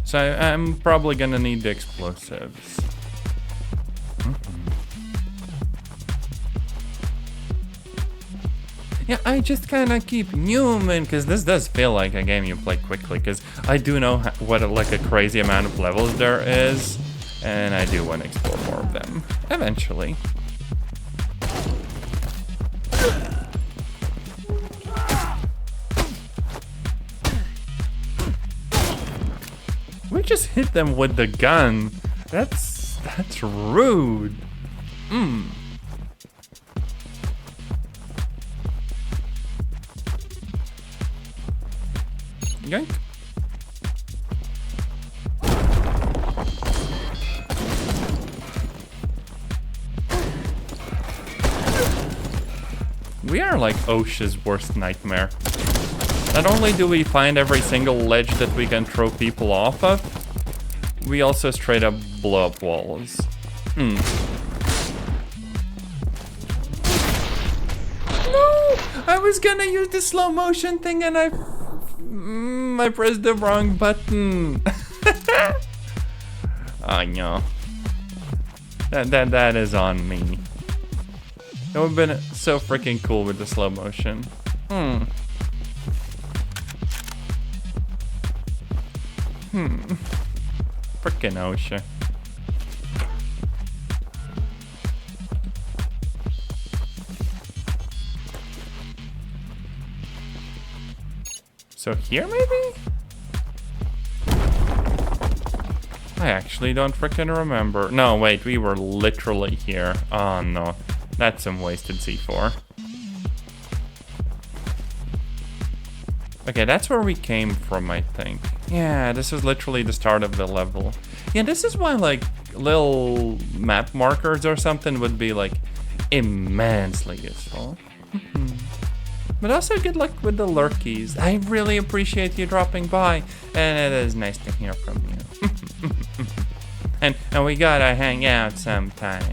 so I'm probably gonna need the explosives. Yeah, I just kind of keep Newman, because this does feel like a game you play quickly, because I do know what like a crazy amount of levels there is, and I do want to explore more of them, eventually. We just hit them with the gun. That's rude. Yoink. We are like OSHA's worst nightmare. Not only do we find every single ledge that we can throw people off of, we also straight up blow up walls. was gonna use the slow motion thing and I pressed the wrong button. Oh no. That is on me. It would have been so freaking cool with the slow motion. Frickin' OSHA. So here maybe? I actually don't frickin' remember. No, wait, we were literally here. Oh no, that's some wasted C4. Okay, that's where we came from, I think. Yeah, this is literally the start of the level. Yeah, this is why like little map markers or something would be like immensely useful. But also good luck with the lurkies. I really appreciate you dropping by, and it is nice to hear from you. and we gotta hang out sometime.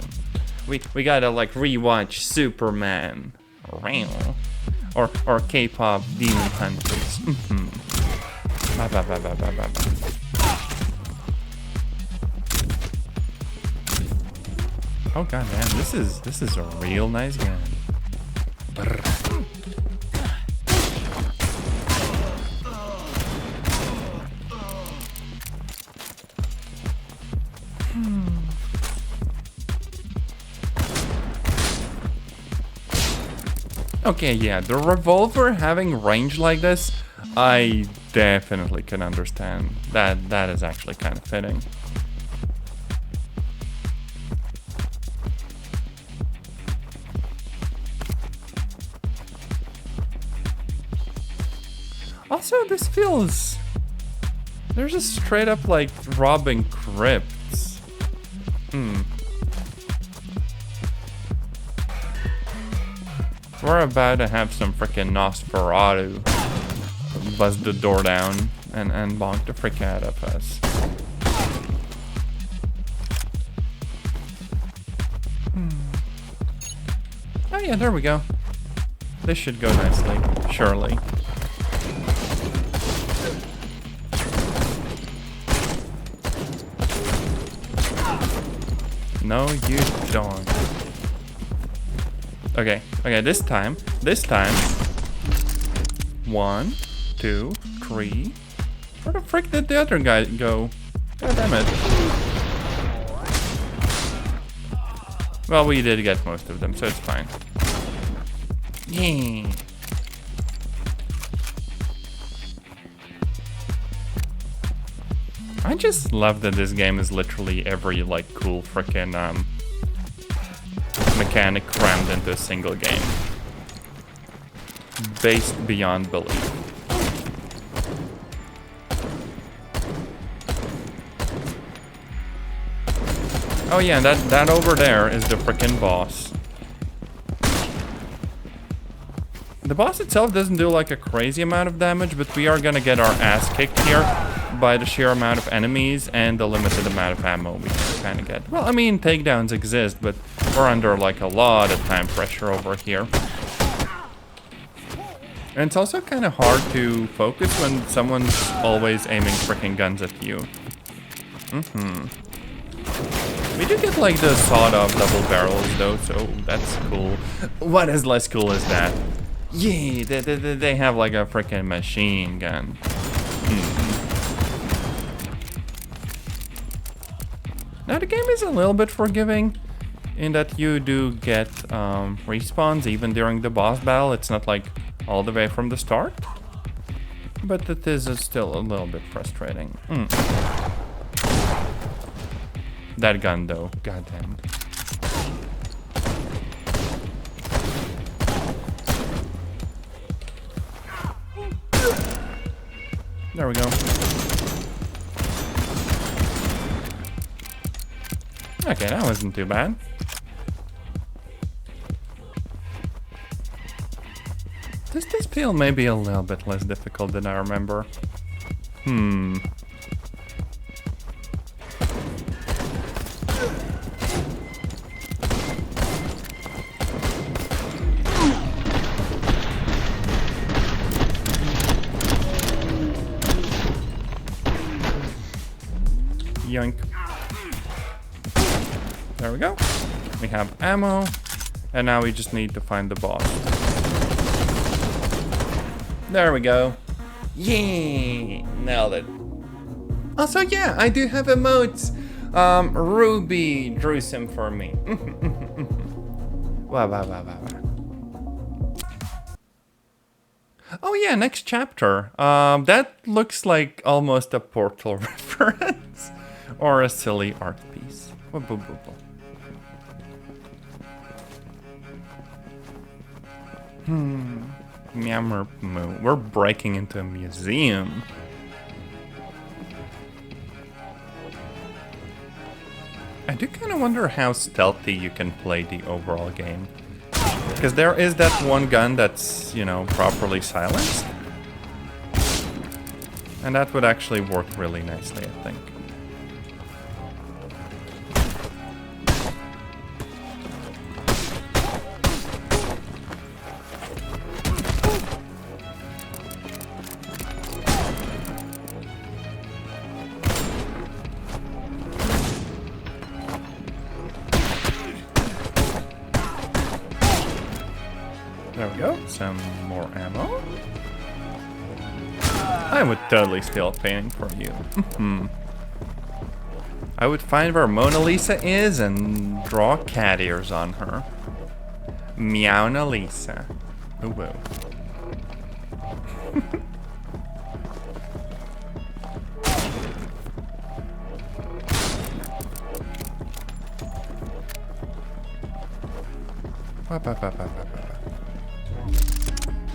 We gotta like rewatch Superman, or K-pop Demon Hunters. Bye bye bye bye bye bye bye. Oh goddamn, this is a real nice gun. Brr. Okay, yeah, the revolver having range like this, I definitely can understand. That is actually kind of fitting. Also, this feels... They're just straight up like robbing crypts. We're about to have some frickin' Nosferatu buzz the door down and bonk the frick out of us. Oh yeah, there we go. This should go nicely, surely. No, you don't. Okay, this time. 1, 2, 3. Where the frick did the other guy go? God damn it. Well, we did get most of them, so it's fine. Yeah. I just love that this game is literally every like cool frickin' mechanic crammed into a single game. Based beyond belief. Oh yeah, that over there is the frickin' boss. The boss itself doesn't do like a crazy amount of damage, but we are gonna get our ass kicked here by the sheer amount of enemies and the limited amount of ammo we can kind of get. Well, I mean, takedowns exist, but we're under like a lot of time pressure over here. And it's also kind of hard to focus when someone's always aiming freaking guns at you. We do get like the sawed-off double barrels though, so that's cool. What is less cool is that? Yeah, they have like a freaking machine gun. Now the game is a little bit forgiving in that you do get respawns even during the boss battle. It's not like all the way from the start, but it is still a little bit frustrating. That gun though, goddamn. There we go. Okay, that wasn't too bad. Does this feel maybe a little bit less difficult than I remember? Yoink. There we go. We have ammo. And now we just need to find the boss. There we go. Yeah! Nailed it. Also, yeah, I do have emotes. Ruby drew some for me. Wow, wow, wow, wow, wow. Oh yeah, next chapter. That looks like almost a Portal reference. Or a silly art piece. Whoa, whoa, whoa, whoa. Meow, moo. We're breaking into a museum. I do kind of wonder how stealthy you can play the overall game. Because there is that one gun that's, you know, properly silenced. And that would actually work really nicely, I think. There we go, some more ammo. I would totally steal a painting for you. I would find where Mona Lisa is and draw cat ears on her. Meow-na Lisa. Ooh, woo. Ba, ba, ba, ba, ba, ba.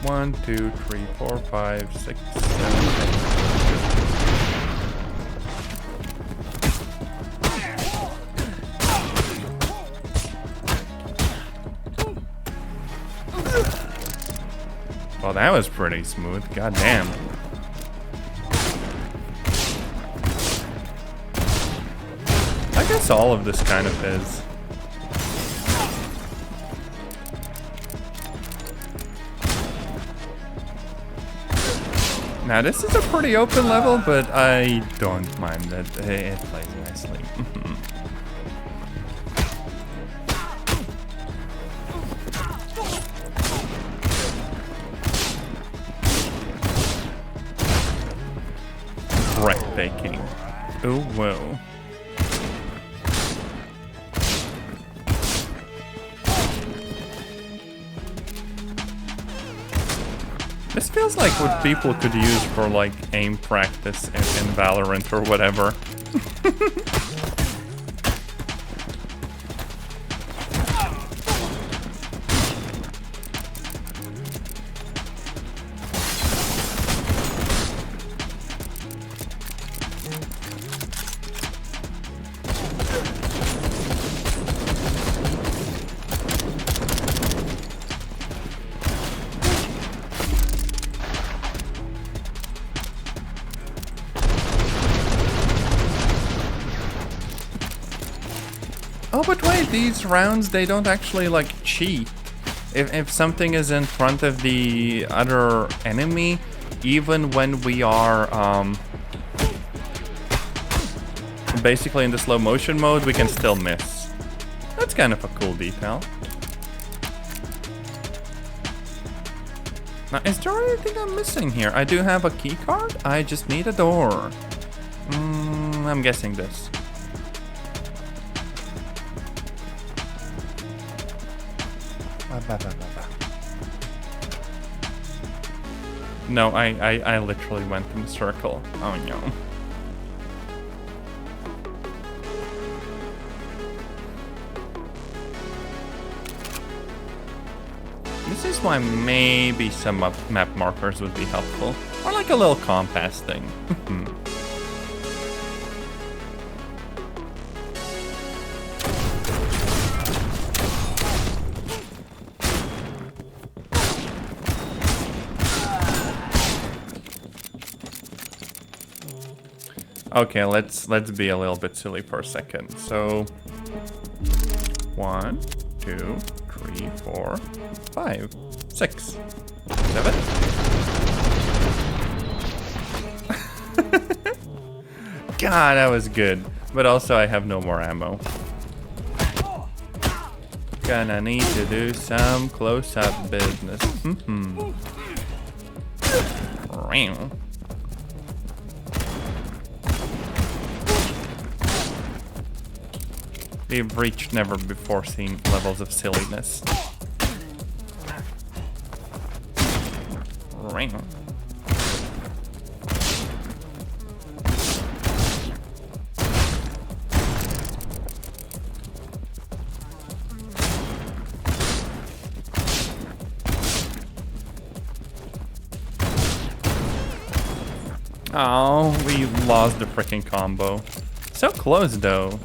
1, 2, 3, 4, 5, 6, 7, 8. Well, that was pretty smooth. God damn. I guess all of this kind of is. Now this is a pretty open level, but I don't mind it. It plays nicely. Breathtaking. Oh, whoa. This feels like what people could use for like aim practice in Valorant or whatever. Oh, but wait, these rounds, they don't actually, like, cheat. If something is in front of the other enemy, even when we are, basically in the slow motion mode, we can still miss. That's kind of a cool detail. Now, is there anything I'm missing here? I do have a key card, I just need a door. I'm guessing this. No, I literally went in a circle. Oh no. This is why maybe some map markers would be helpful. Or like a little compass thing. Okay, let's be a little bit silly for a second. So 1, 2, 3, 4, 5, 6, 7. God, that was good. But also I have no more ammo. Gonna need to do some close-up business. We've reached never before seen levels of silliness. Oh, we lost the freaking combo. So close though.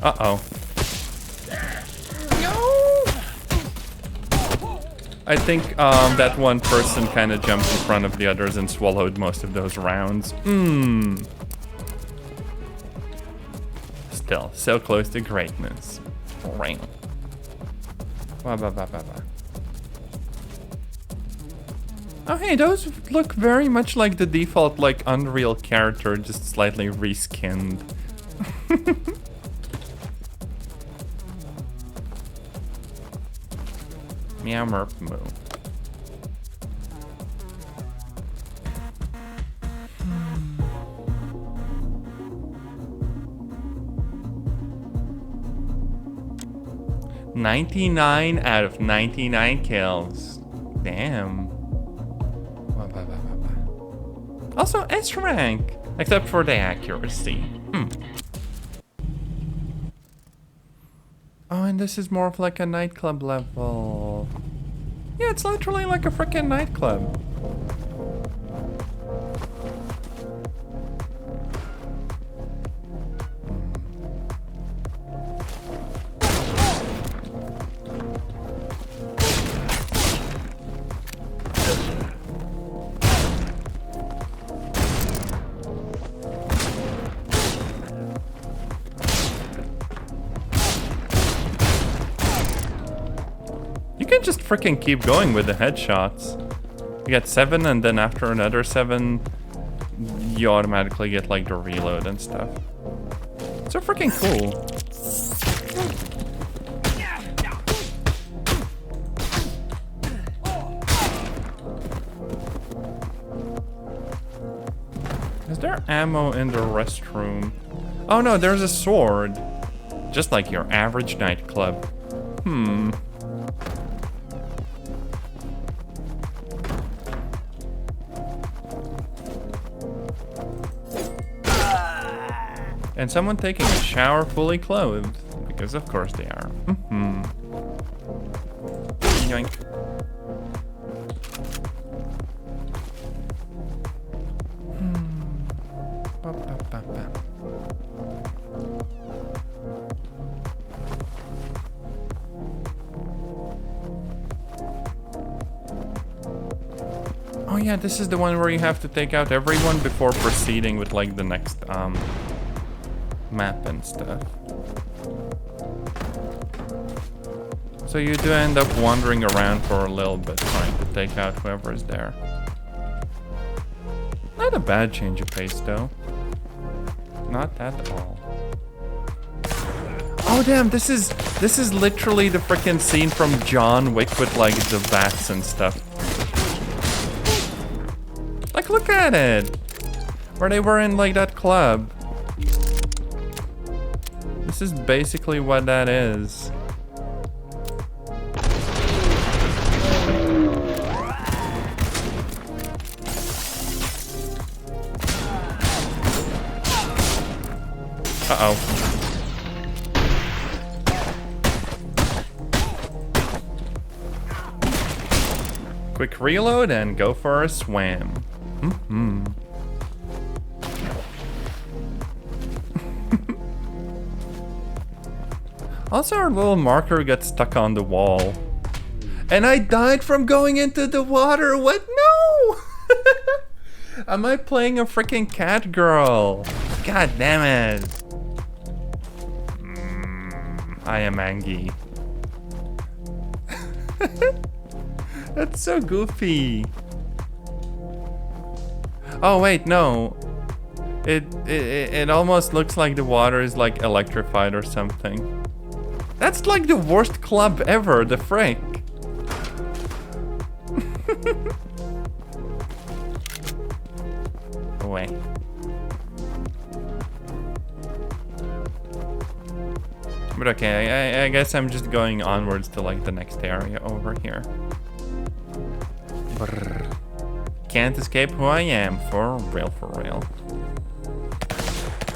Uh-oh. I think that one person kind of jumped in front of the others and swallowed most of those rounds. Still, so close to greatness. Oh hey, those look very much like the default like Unreal character, just slightly reskinned. Meow merp moo. $99 out of 99 kills. Damn. Also S rank, except for the accuracy. Oh, and this is more of like a nightclub level. Yeah, it's literally like a freaking nightclub. You can just freaking keep going with the headshots. You get 7 and then after another 7, you automatically get like the reload and stuff. So freaking cool. Is there ammo in the restroom? Oh no, there's a sword. Just like your average nightclub. And someone taking a shower fully clothed. Because of course they are. Yoink. Oh yeah, this is the one where you have to take out everyone before proceeding with like the next map and stuff. So you do end up wandering around for a little bit trying to take out whoever is there. Not a bad change of pace though. Not at all. Oh damn, this is literally the freaking scene from John Wick with like the bats and stuff. Like look at it! Where they were in like that club. This is basically what that is. Uh-oh. Quick reload and go for a swim. Also, our little marker got stuck on the wall. And I died from going into the water. What? No! Am I playing a freaking cat girl? God damn it. I am Angie. That's so goofy. Oh wait, no. It almost looks like the water is like electrified or something. That's like the worst club ever, the frick. Away. But okay, I guess I'm just going onwards to like the next area over here. Brrr. Can't escape who I am, for real, for real.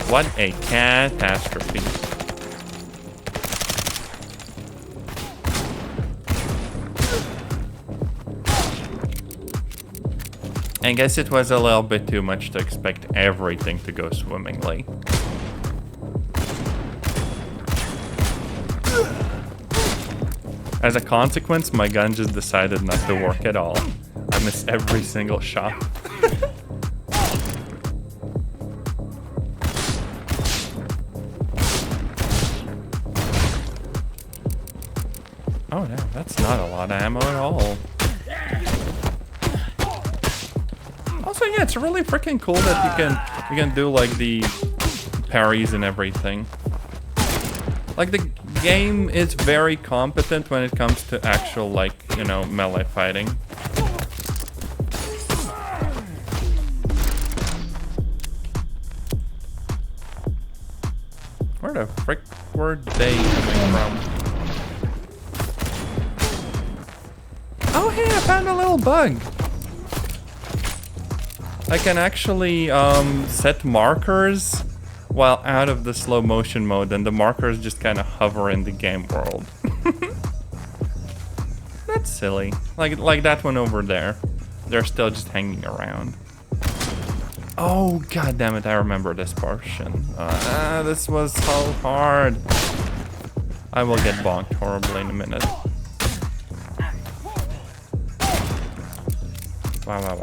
What a catastrophe. I guess it was a little bit too much to expect everything to go swimmingly. As a consequence, my gun just decided not to work at all. I missed every single shot. Oh no, that's not a lot of ammo at all. Also, yeah, it's really freaking cool that you can do like the parries and everything. Like the game is very competent when it comes to actual, like, you know, melee fighting. Where the frick were they coming from? Oh hey, I found a little bug. I can actually set markers while out of the slow motion mode, and the markers just kind of hover in the game world. That's silly. Like that one over there. They're still just hanging around. Oh god damn it! I remember this portion. This was so hard. I will get bonked horribly in a minute. Wow.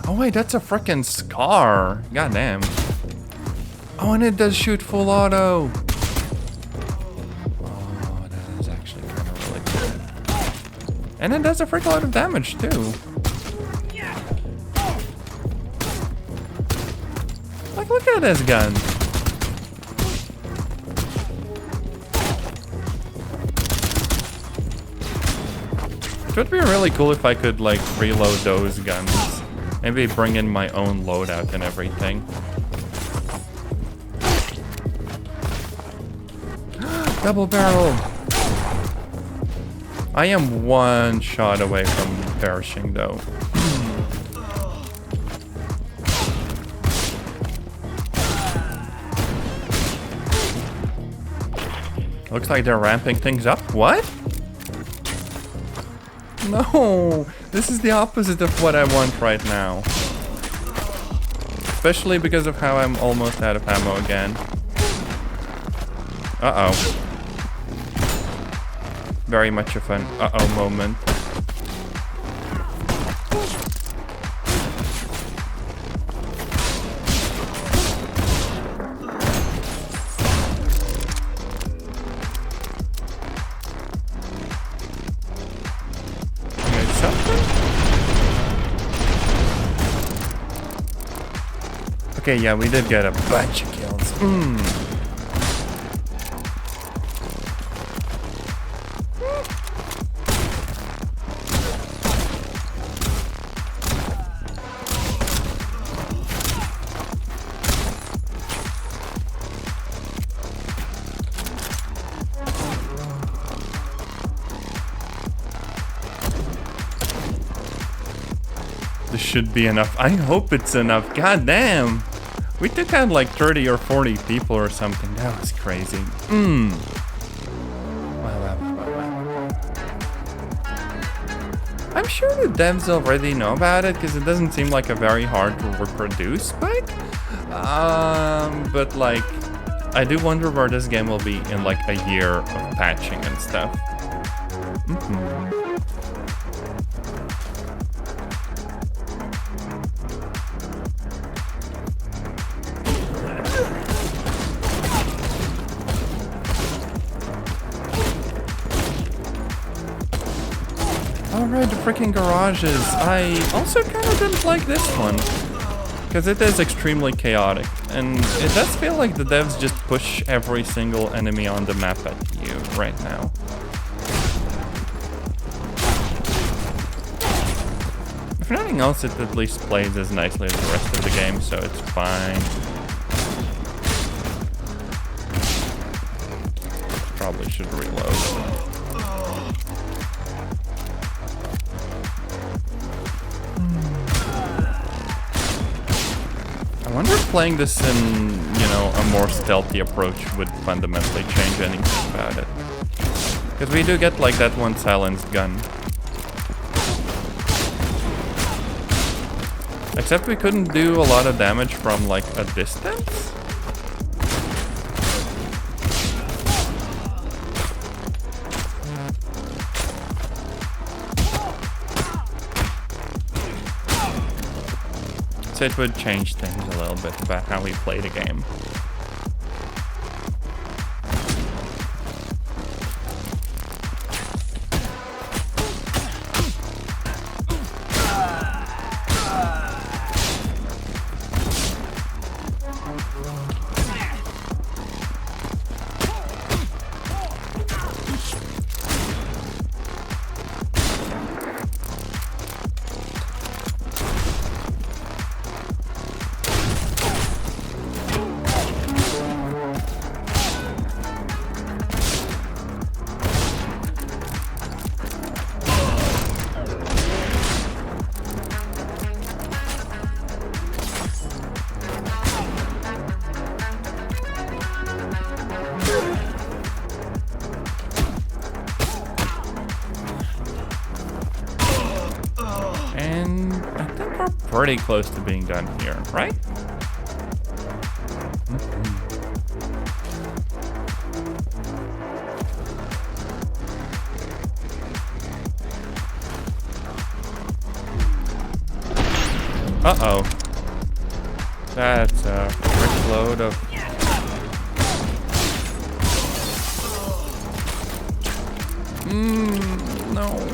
Oh wait, that's a frickin' scar. God damn. Oh, and it does shoot full auto. Oh, that is actually kind of really cool. And it does a frick lot of damage too. Like, look at this gun. It would be really cool if I could like reload those guns. Maybe bring in my own loadout and everything. Double barrel! I am one shot away from perishing though. Looks like they're ramping things up. What? No! This is the opposite of what I want right now. Especially because of how I'm almost out of ammo again. Uh-oh. Very much of an uh-oh moment. Okay, yeah, we did get a bunch of kills. This should be enough. I hope it's enough. God damn. We took out like 30 or 40 people or something. That was crazy. Wow. I'm sure the devs already know about it because it doesn't seem like a very hard to reproduce bug. But like, I do wonder where this game will be in like a year of patching and stuff. Alright, the freaking garages. I also kind of didn't like this one. Because it is extremely chaotic. And it does feel like the devs just push every single enemy on the map at you right now. If nothing else, it at least plays as nicely as the rest of the game, so it's fine. Probably should reload. I wonder if playing this in, you know, a more stealthy approach would fundamentally change anything about it. Because we do get like that one silenced gun. Except we couldn't do a lot of damage from like a distance? So it would change things a little bit about how we play the game. And I think we're pretty close to being done here, right? Uh-oh. That's a frick load of... no.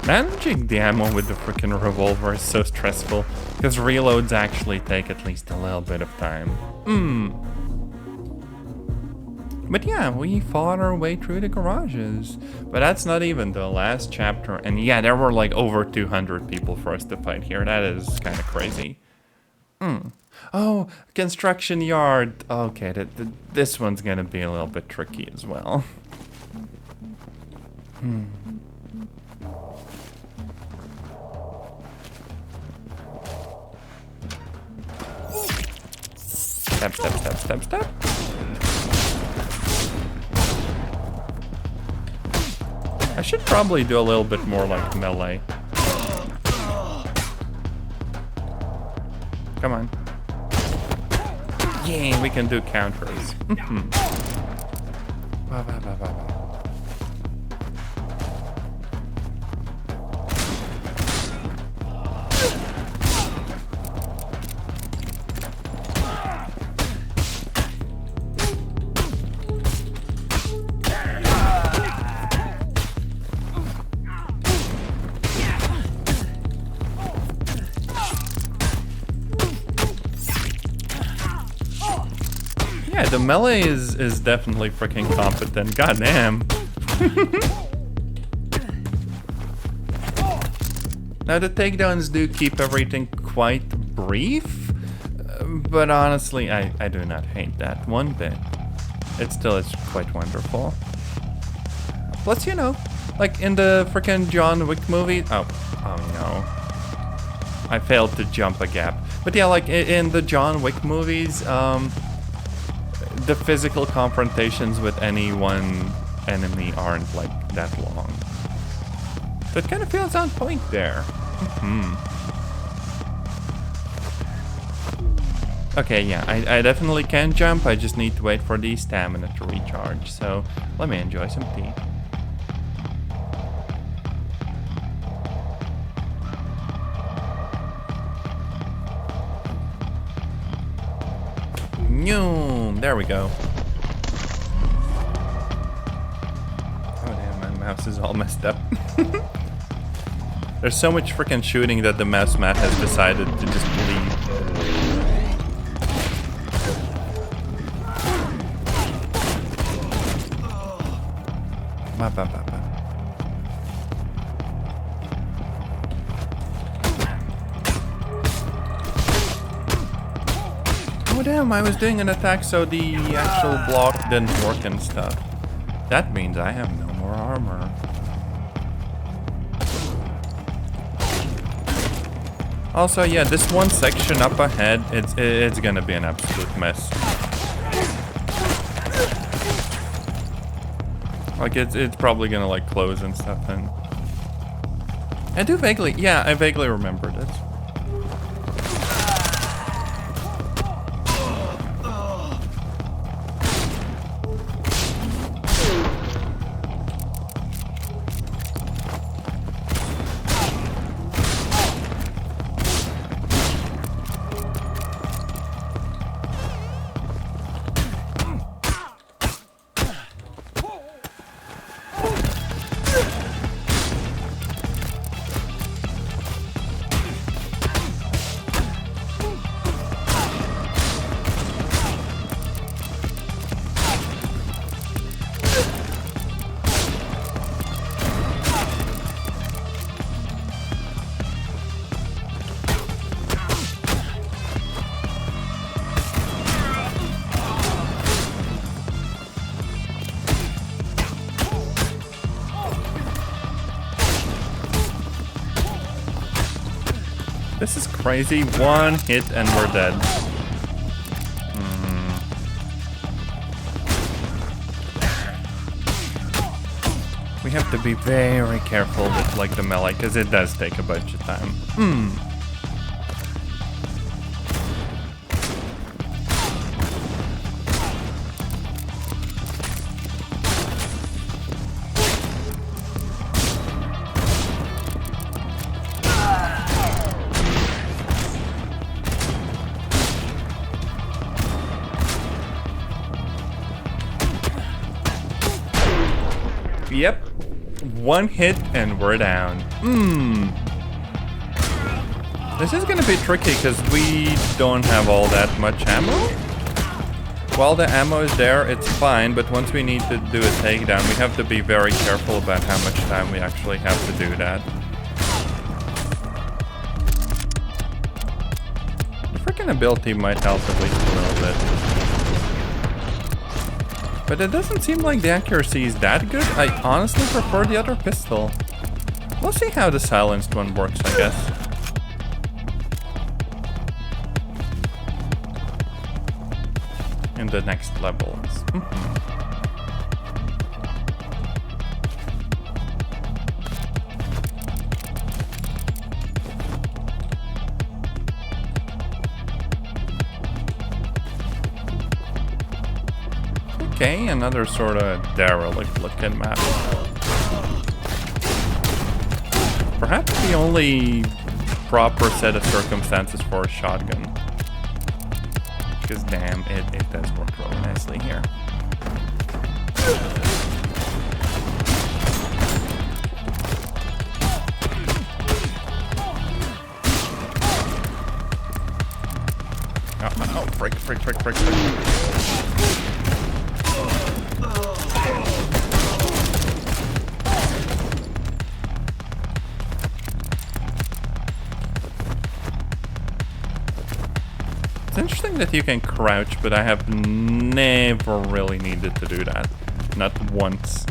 Managing the ammo with the freaking revolver is so stressful, because reloads actually take at least a little bit of time. But yeah, we fought our way through the garages. But that's not even the last chapter, and yeah, there were like over 200 people for us to fight here. That is kind of crazy. Oh, construction yard. Okay, this one's gonna be a little bit tricky as well. Step, step, step, step, step. I should probably do a little bit more like melee. Come on. Yeah, we can do counters. Yeah, the melee is definitely freaking competent. Goddamn. Now the takedowns do keep everything quite brief, but honestly, I do not hate that one bit. It still is quite wonderful. Plus, you know, like in the freaking John Wick movie. Oh no. I failed to jump a gap. But yeah, like in the John Wick movies, the physical confrontations with any one enemy aren't like that long. So it kind of feels on point there. Okay, yeah, I definitely can jump. I just need to wait for the stamina to recharge. So let me enjoy some tea. Noom, there we go. Oh damn, my mouse is all messed up. There's so much freaking shooting that the mouse mat has decided to just leave. Ba, ba, ba, ba. Oh damn, I was doing an attack so the actual block didn't work and stuff. That means I have no more armor. Also, yeah, this one section up ahead, it's gonna be an absolute mess. Like, it's probably gonna, like, close and stuff, and... I vaguely remember this. This is crazy. One hit and we're dead. We have to be very careful with like the melee because it does take a bunch of time. Yep. One hit and we're down. This is gonna be tricky because we don't have all that much ammo. While the ammo is there, it's fine, but once we need to do a takedown, we have to be very careful about how much time we actually have to do that. The freaking ability might help at least a little bit. But it doesn't seem like the accuracy is that good. I honestly prefer the other pistol. We'll see how the silenced one works, I guess. In the next levels. Okay, another sort of derelict looking map. Perhaps the only proper set of circumstances for a shotgun. Because damn, it does work really nicely here. Oh, frick. It's interesting that you can crouch, but I have never really needed to do that. Not once.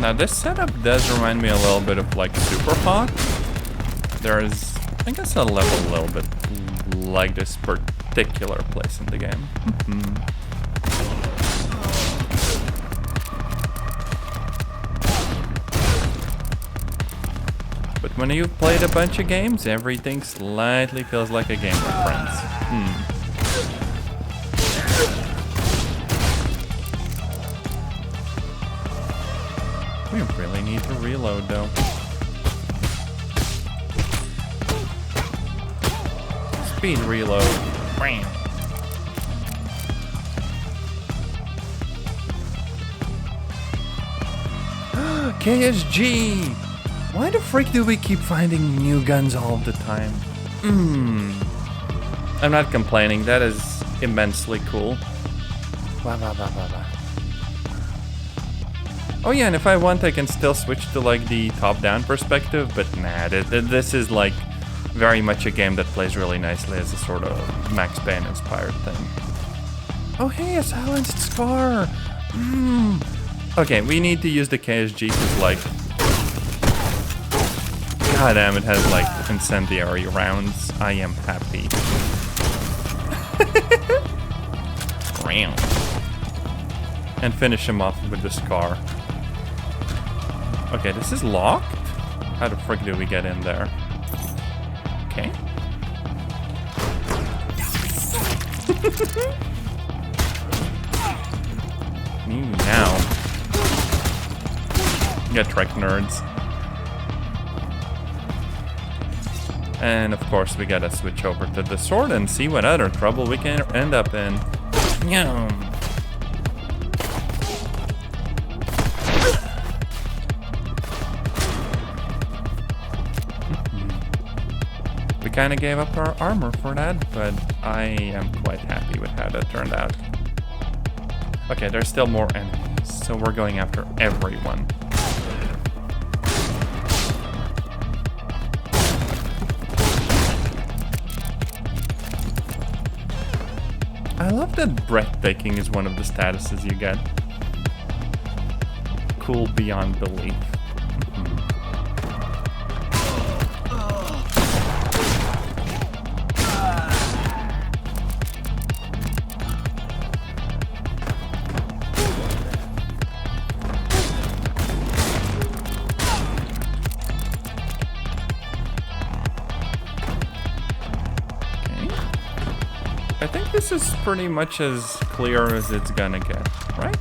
Now this setup does remind me a little bit of like Super Hot. There's, I guess, a level a little bit like this particular place in the game. But when you've played a bunch of games, everything slightly feels like a game with friends. We really need to reload though. Speed reload. Bam. KSG! Why the freak do we keep finding new guns all the time? I'm not complaining, that is immensely cool. Oh yeah, and if I want I can still switch to like the top-down perspective, but nah, this is like very much a game that plays really nicely as a sort of Max Payne inspired thing. Oh hey, a silenced scar! Okay, we need to use the KSG because like... God damn, it has like incendiary rounds. I am happy. And finish him off with the scar. Okay, this is locked? How the frick did we get in there? Okay. Now. Get Trek nerds. And of course we gotta switch over to the sword and see what other trouble we can end up in. Yum. We kinda gave up our armor for that, but I am quite happy with how that turned out. Okay, there's still more enemies, so we're going after everyone. I love that breathtaking is one of the statuses you get. Cool beyond belief. I think this is pretty much as clear as it's gonna get, right?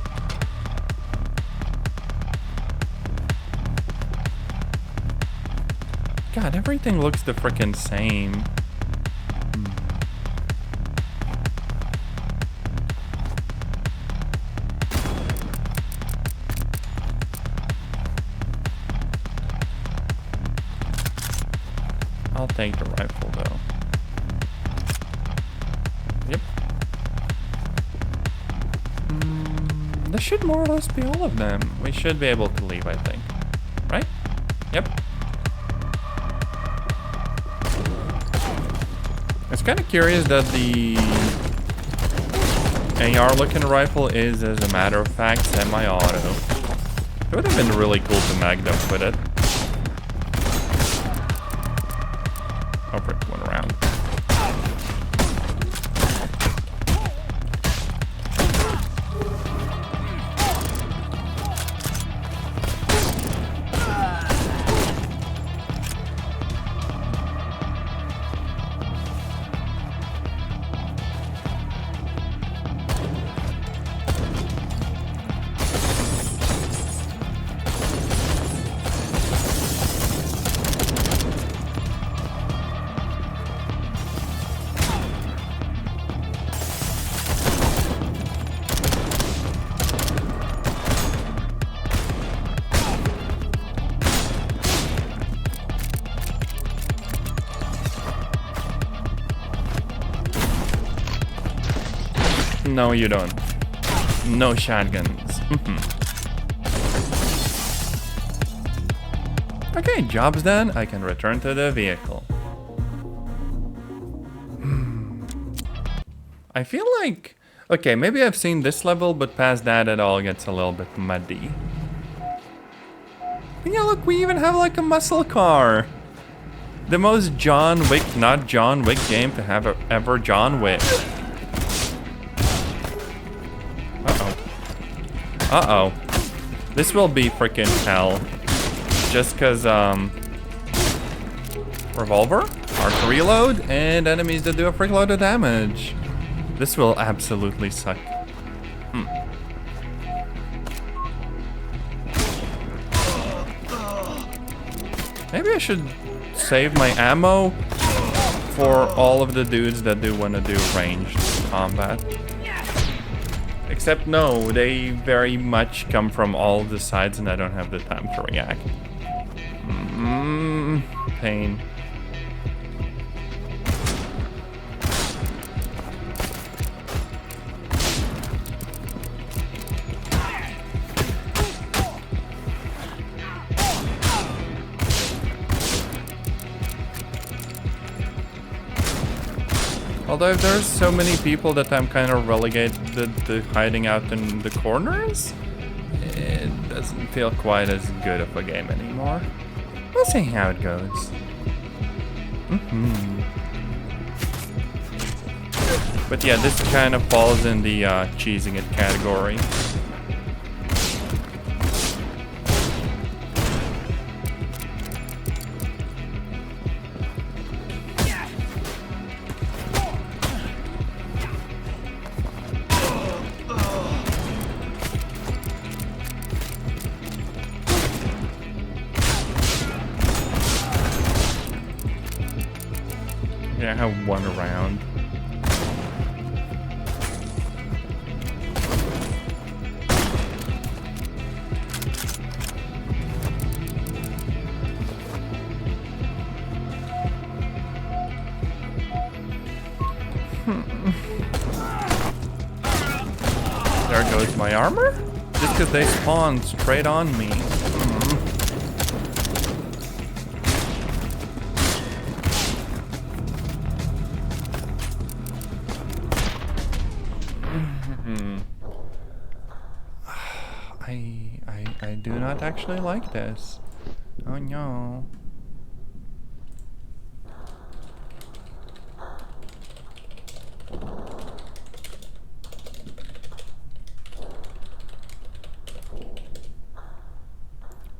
God, everything looks the frickin' same. I'll take the rifle though. Yep. This should more or less be all of them. We should be able to leave, I think. Right? Yep. It's kind of curious that the AR-looking rifle is, as a matter of fact, semi-auto. It would have been really cool to mag them with it. Oh, frick, one around. No, you don't. No shotguns. Okay, job's done. I can return to the vehicle. I feel like... Okay, maybe I've seen this level, but past that it all gets a little bit muddy. And yeah, look, we even have like a muscle car. The most John Wick, not John Wick game to have ever John Wick. Uh-oh. Uh-oh. This will be freaking hell. Just because, revolver, archery load, and enemies that do a freak load of damage. This will absolutely suck. Maybe I should save my ammo for all of the dudes that do want to do ranged combat. Except no, they very much come from all the sides and I don't have the time to react. Pain. Although if there's so many people that I'm kind of relegated to hiding out in the corners, it doesn't feel quite as good of a game anymore. We'll see how it goes. But yeah, this kind of falls in the cheesing it category. Yeah, I have one around. There goes my armor? Just because they spawn straight on me. I do not actually like this. Oh no.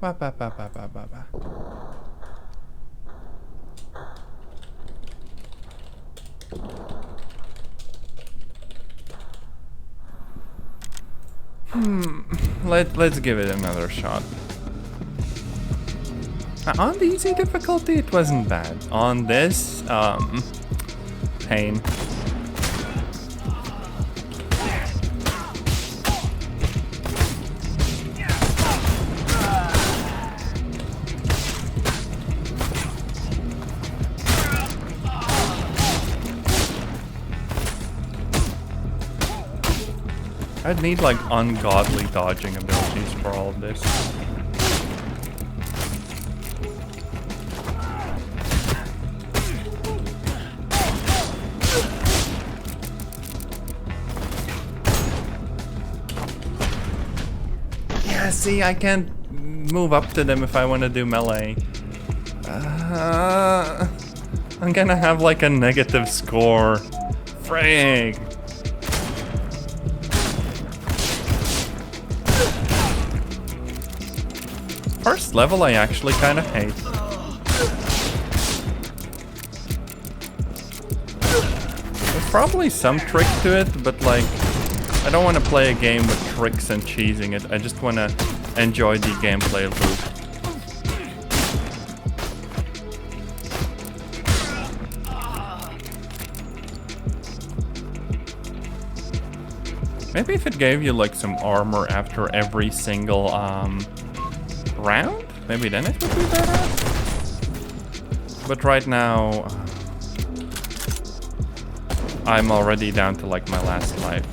Ba ba ba ba ba ba ba. Let's give it another shot. Now, on the easy difficulty, it wasn't bad. On this, pain. I'd need like ungodly dodging abilities for all of this. Yeah, see, I can't move up to them if I want to do melee. I'm gonna have like a negative score. Frig. First level I actually kind of hate. There's probably some trick to it, but like, I don't want to play a game with tricks and cheesing it. I just want to enjoy the gameplay loop. Maybe if it gave you like some armor after every single round, maybe then it would be better. But right now, I'm already down to like my last life.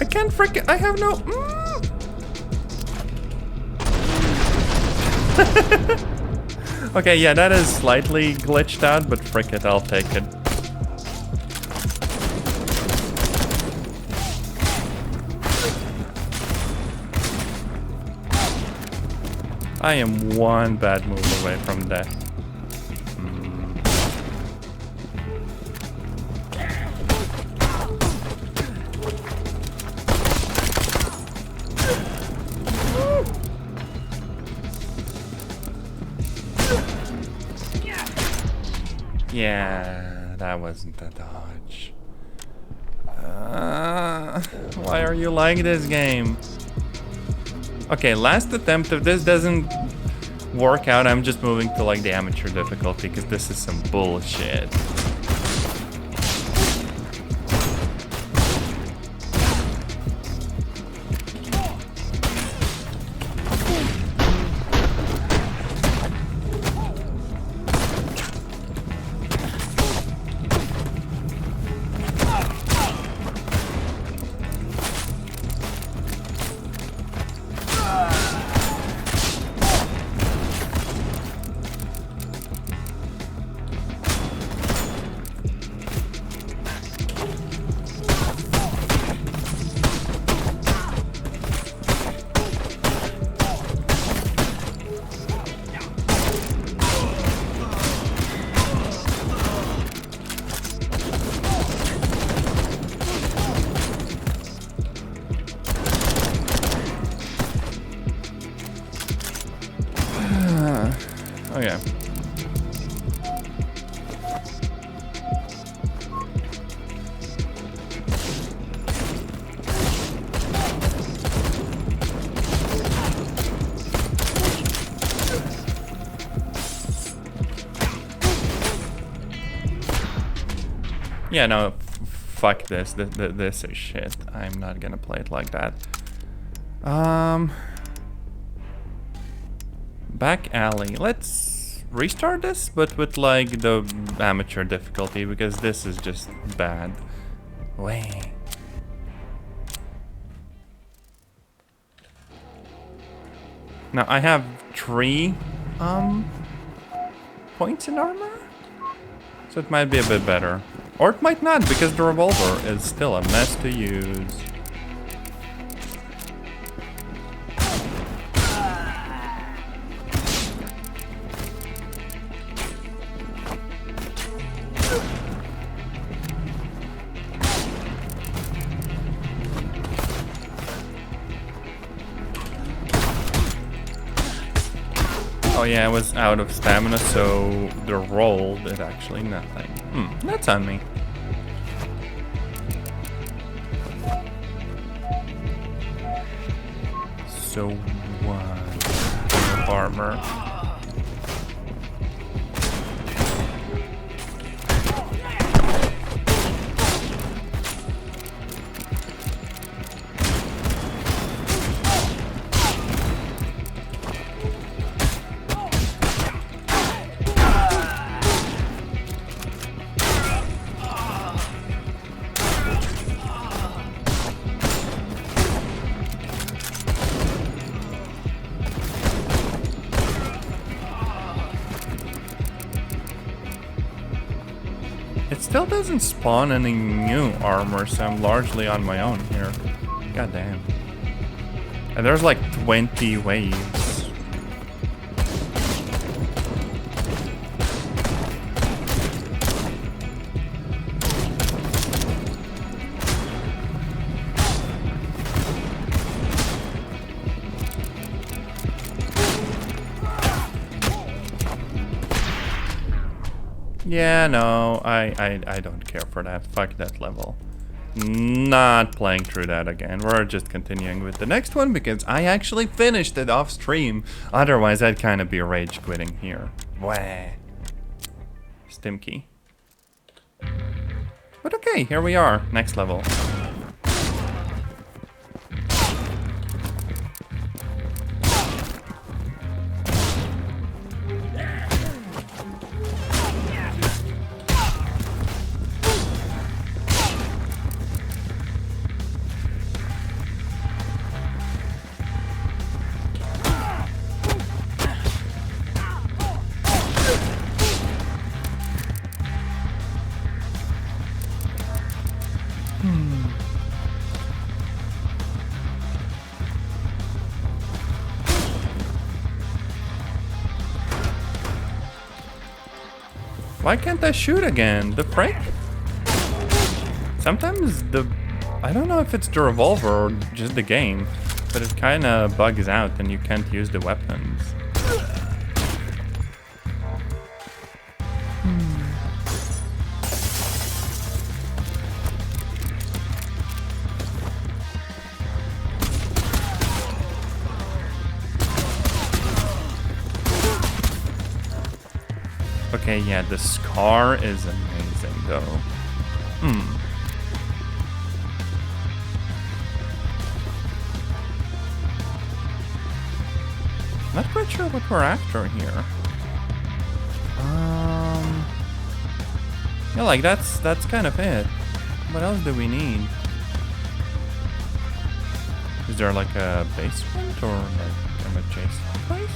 can't freaking. I have no. Okay, yeah, that is slightly glitched out, but frick it, I'll take it. I am one bad move away from death. Yeah, that wasn't a dodge. Why are you like this game? Okay, last attempt. If this doesn't work out, I'm just moving to like the amateur difficulty because this is some bullshit. Okay. Yeah, no, fuck this. This is shit. I'm not gonna play it like that. Back alley. Let's restart this, but with like the amateur difficulty because this is just bad. Way. Now I have 3 points in armor, so it might be a bit better, or it might not because the revolver is still a mess to use. Oh yeah, I was out of stamina, so the roll did actually nothing. That's on me. So what? Armor. It still doesn't spawn any new armor, so I'm largely on my own here. God damn. And there's like 20 waves. Yeah, no, I don't care for that. Fuck that level. Not playing through that again. We're just continuing with the next one because I actually finished it off stream. Otherwise, I'd kind of be rage quitting here. Wah. Stimkey. But okay, here we are. Next level. Why can't I shoot again? The frick? Sometimes I don't know if it's the revolver or just the game, but it kind of bugs out and you can't use the weapons. Okay, yeah, the scar is amazing though. Not quite sure what we're after here. Yeah, like that's kind of it. What else do we need? Is there like a basement or like an adjacent place?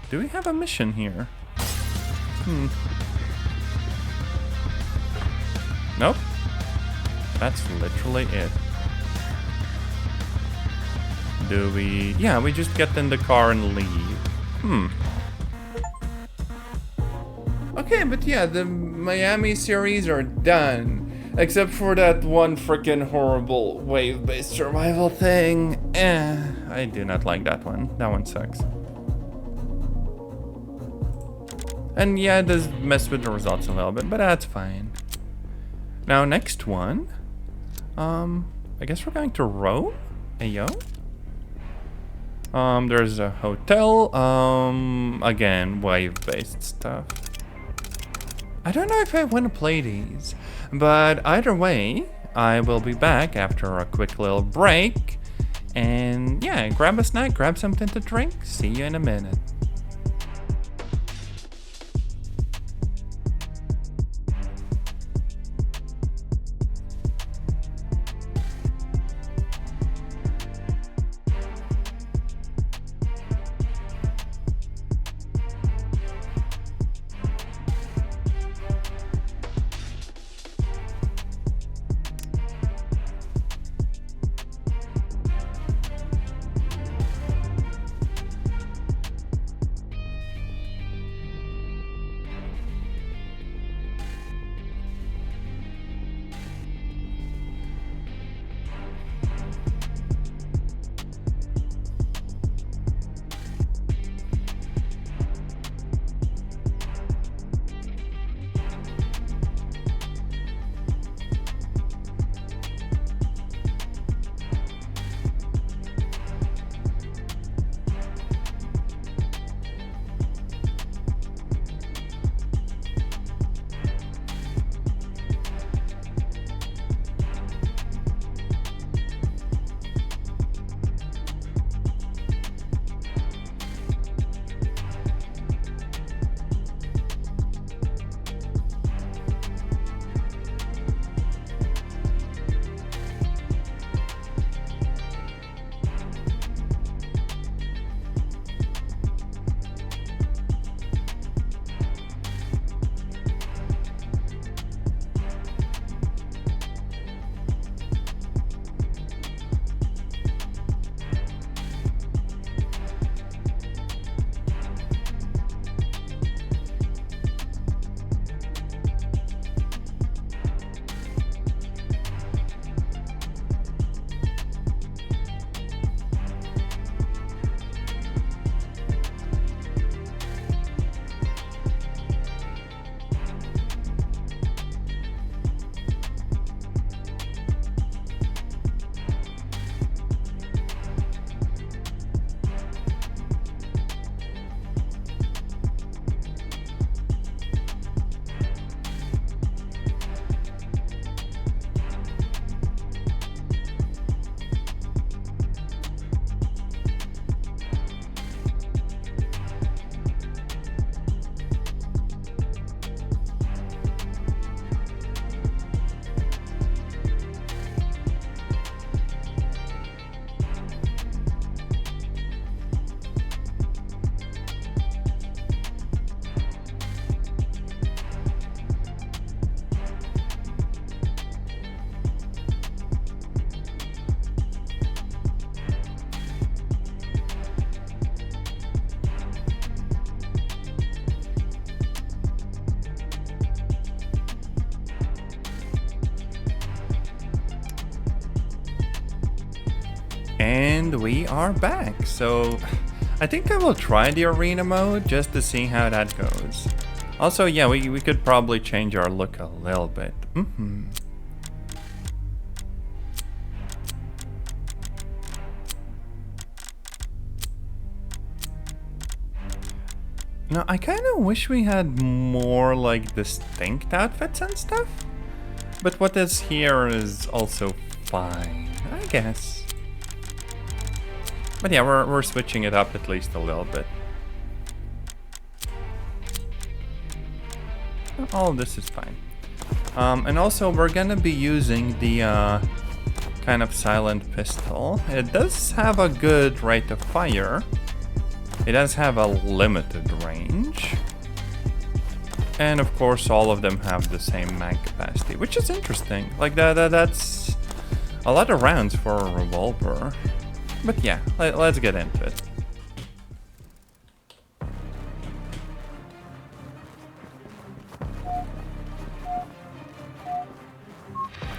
Do we have a mission here? Nope. That's literally it. Do we... Yeah, we just get in the car and leave. Okay, but yeah, the Miami series are done. Except for that one freaking horrible wave-based survival thing. I do not like that one. That one sucks. And yeah, it does mess with the results a little bit, but that's fine. Now, next one. I guess we're going to Rome? Ayo? There's a hotel. Again, wave-based stuff. I don't know if I want to play these, but either way, I will be back after a quick little break. And yeah, grab a snack, grab something to drink. See you in a minute. And we are back. So I think I will try the arena mode just to see how that goes. Also, yeah, we could probably change our look a little bit. Now, I kind of wish we had more like distinct outfits and stuff. But what is here is also fine, I guess. But yeah, we're switching it up at least a little bit. All of this is fine. And also we're gonna be using the kind of silent pistol. It does have a good rate of fire. It does have a limited range. And of course all of them have the same mag capacity, which is interesting. Like that's a lot of rounds for a revolver. But yeah, let's get into it.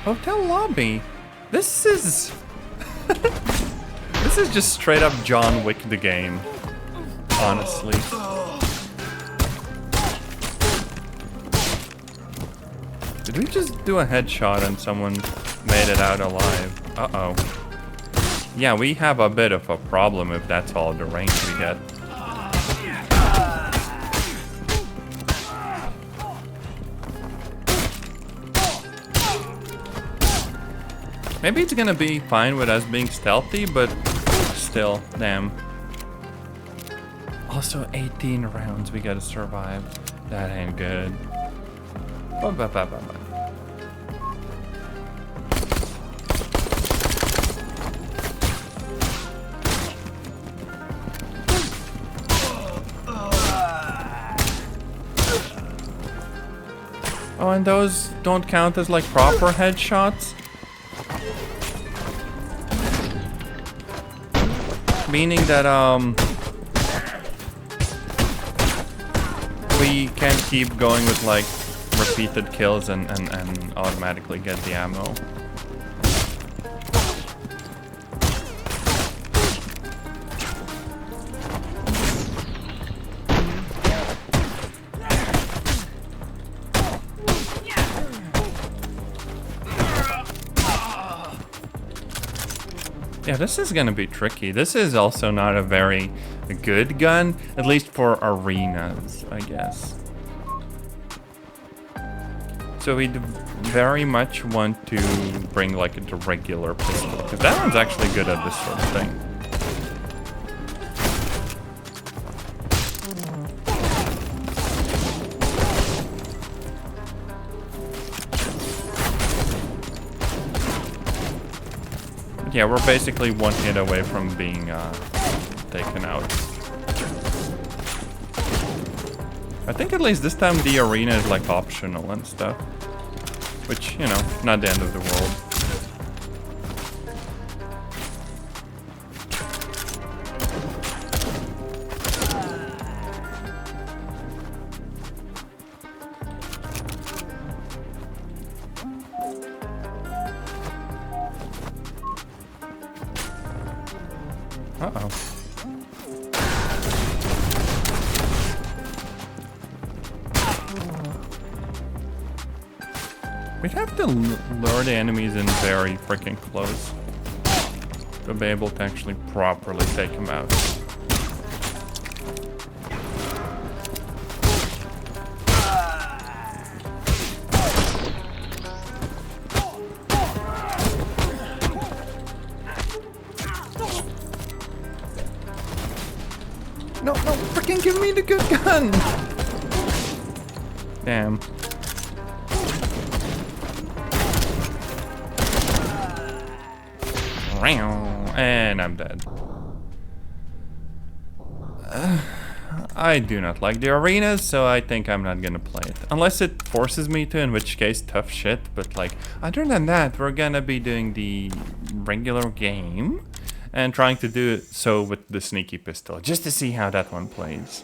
Hotel lobby. This is this is just straight up John Wick the game. Honestly. Did we just do a headshot and someone made it out alive? Uh-oh. Yeah, we have a bit of a problem if that's all the range we get. Maybe it's gonna be fine with us being stealthy, but still, damn. Also, 18 rounds we gotta survive. That ain't good. Oh, and those don't count as like proper headshots? Meaning that we can't keep going with like repeated kills and automatically get the ammo. Yeah, this is gonna be tricky. This is also not a very good gun, at least for arenas, I guess. So we very much want to bring like a regular pistol, because that one's actually good at this sort of thing. Yeah, we're basically one hit away from being taken out. I think at least this time the arena is like optional and stuff. Which, you know, not the end of the world. Uh-oh. We have to lure the enemies in very freaking close to be able to actually properly take them out. No, freaking give me the good gun! Damn. And I'm dead. I do not like the arenas, so I think I'm not gonna play it. Unless it forces me to, in which case tough shit. But like, other than that, we're gonna be doing the regular game and trying to do it so with the sneaky pistol, just to see how that one plays.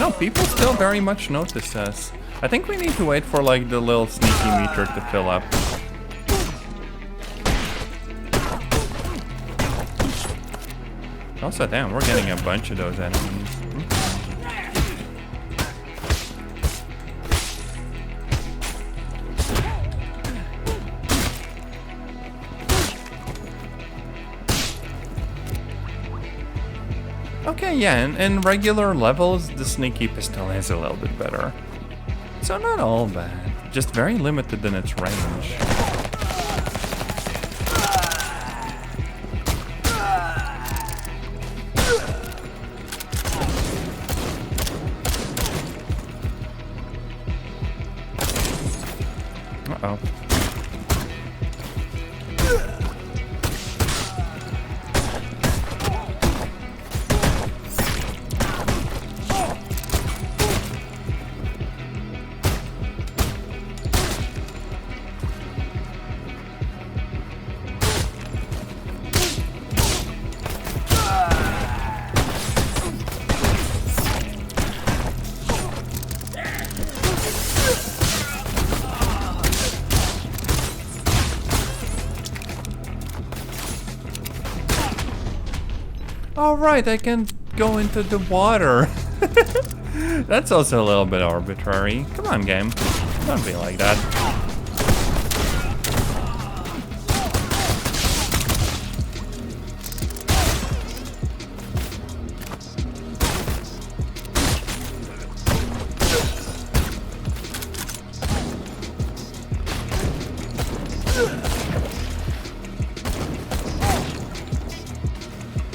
Wow, people still very much notice us. I think we need to wait for like the little sneaky meter to fill up. Also, damn, we're getting a bunch of those enemies. Okay, yeah, in regular levels, the sneaky pistol is a little bit better. So not all bad, just very limited in its range. Uh-oh. All right, I can go into the water. That's also a little bit arbitrary. Come on, game. Don't be like that.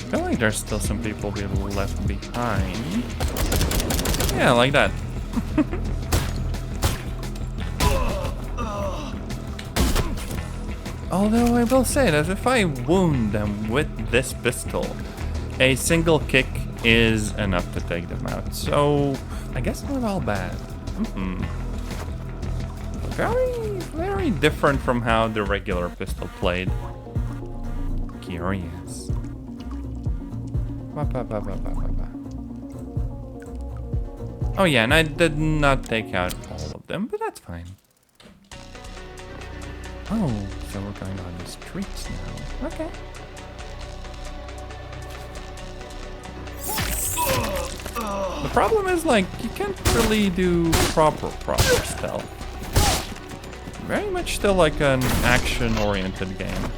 I feel like there's still some people we left behind. Yeah, like that. Although I will say that if I wound them with this pistol, a single kick is enough to take them out. So I guess not all bad. Very, very different from how the regular pistol played. Curious. Oh yeah, and I did not take out all of them, but that's fine. Oh, so we're going on the streets now. Okay. The problem is, like, you can't really do proper stealth. Very much still like an action-oriented game.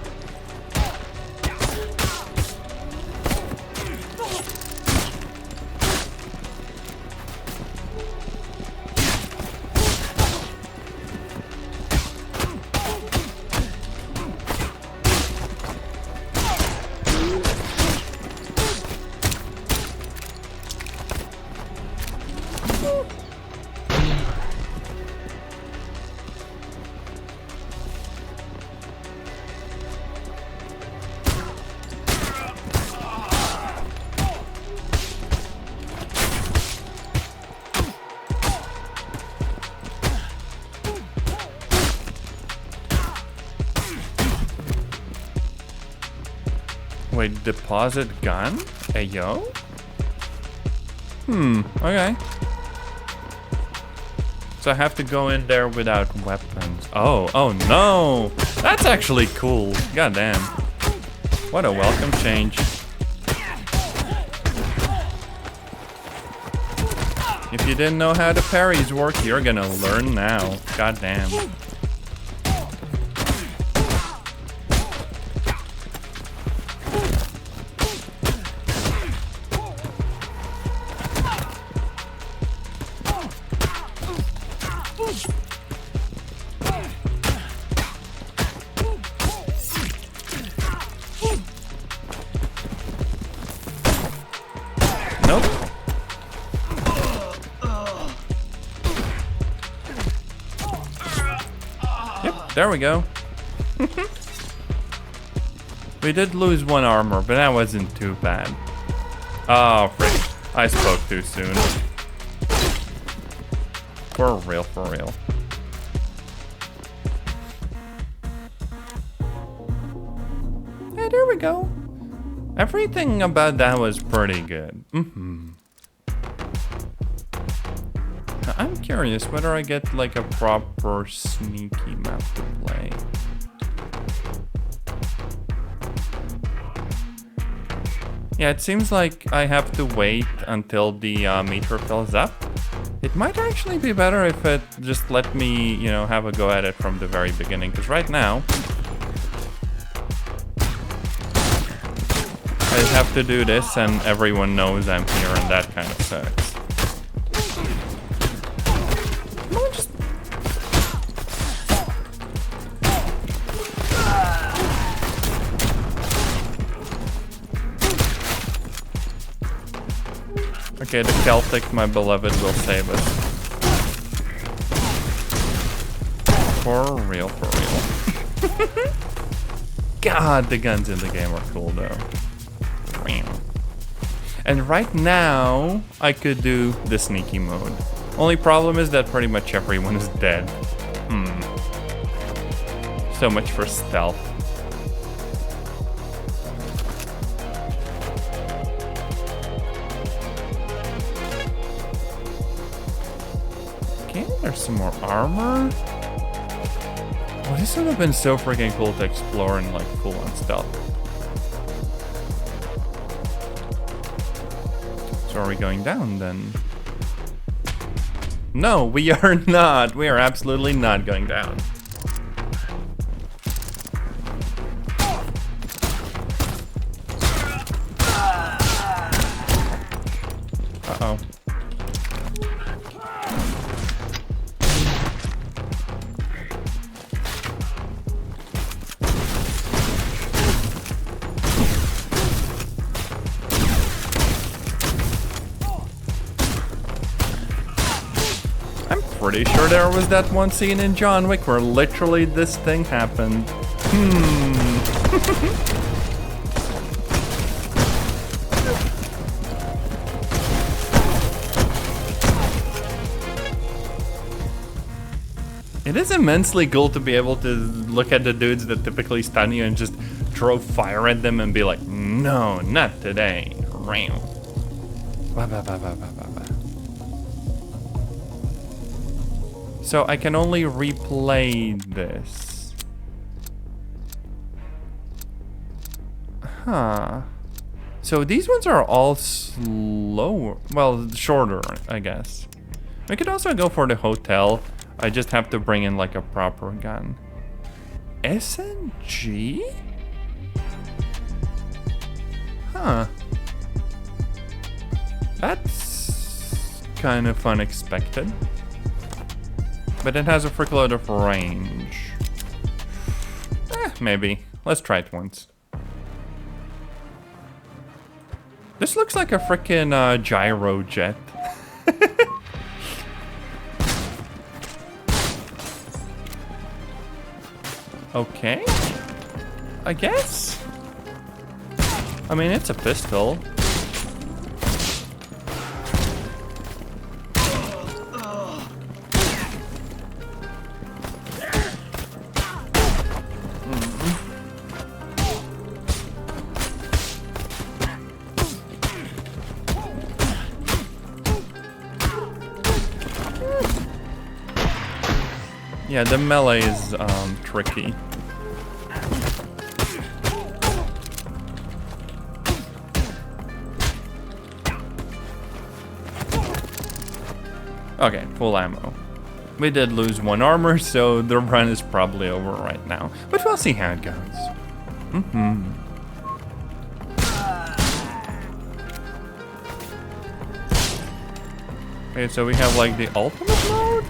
Wait, deposit gun? Ayo? Okay. So I have to go in there without weapons. Oh no! That's actually cool. Goddamn. What a welcome change. If you didn't know how the parries work, you're gonna learn now. Goddamn. Nope. Yep, there we go. We did lose one armor, but that wasn't too bad. Oh, frick. I spoke too soon. For real, for real. Yeah, there we go. Everything about that was pretty good. curious whether I get like a proper sneaky map to play. Yeah, it seems like I have to wait until the meter fills up. It might actually be better if it just let me, you know, have a go at it from the very beginning, because right now I have to do this and everyone knows I'm here and that kind of sucks. Okay, the Celtic, my beloved, will save us. For real, for real. God, the guns in the game are cool though. And right now, I could do the sneaky mode. Only problem is that pretty much everyone is dead. So much for stealth. Okay, there's some more armor. Oh, this would have been so freaking cool to explore in like full on stealth. So are we going down then? No, we are not. We are absolutely not going down. Uh-oh. Pretty sure there was that one scene in John Wick where literally this thing happened. It is immensely cool to be able to look at the dudes that typically stun you and just throw fire at them and be like, no, not today. So I can only replay this. Huh. So these ones are all slower. Well, shorter, I guess. We could also go for the hotel. I just have to bring in like a proper gun. SNG? Huh. That's kind of unexpected. But it has a frickload of range. Maybe. Let's try it once. This looks like a frickin' gyro jet. Okay. I guess. I mean, it's a pistol. Yeah, the melee is tricky. Okay, full ammo. We did lose one armor, so the run is probably over right now. But we'll see how it goes. Okay, so we have like the ultimate mode?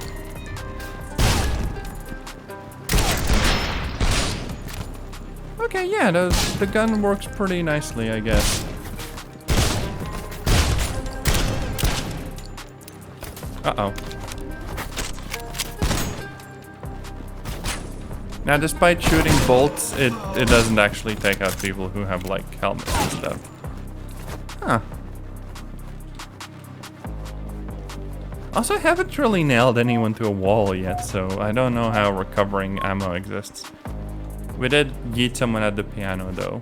Okay, yeah, the gun works pretty nicely, I guess. Uh-oh. Now, despite shooting bolts, it doesn't actually take out people who have, like, helmets and stuff. Huh. Also, I haven't really nailed anyone to a wall yet, so I don't know how recovering ammo exists. We did yeet someone at the piano, though.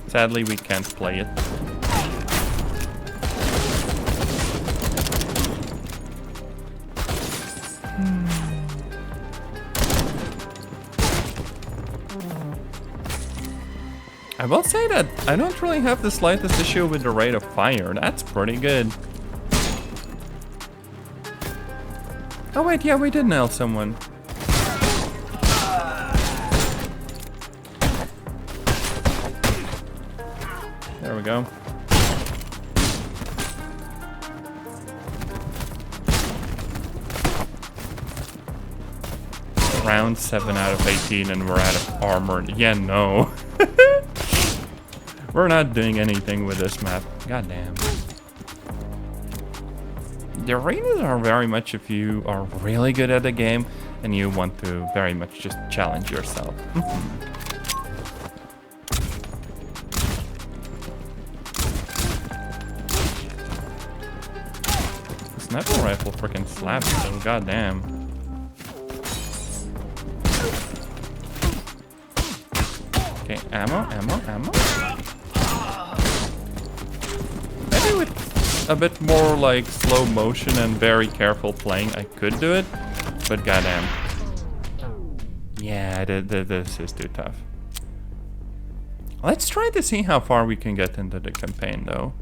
Sadly, we can't play it. I will say that I don't really have the slightest issue with the rate of fire. That's pretty good. Oh wait, yeah, we did nail someone. There we go. Round 7 out of 18 and we're out of armor. Yeah, no. We're not doing anything with this map. God damn. The arenas are very much if you are really good at the game and you want to very much just challenge yourself. Sniper rifle freaking slaps them, goddamn. Okay, ammo. Maybe with a bit more like slow motion and very careful playing, I could do it, but goddamn. Yeah, this is too tough. Let's try to see how far we can get into the campaign though.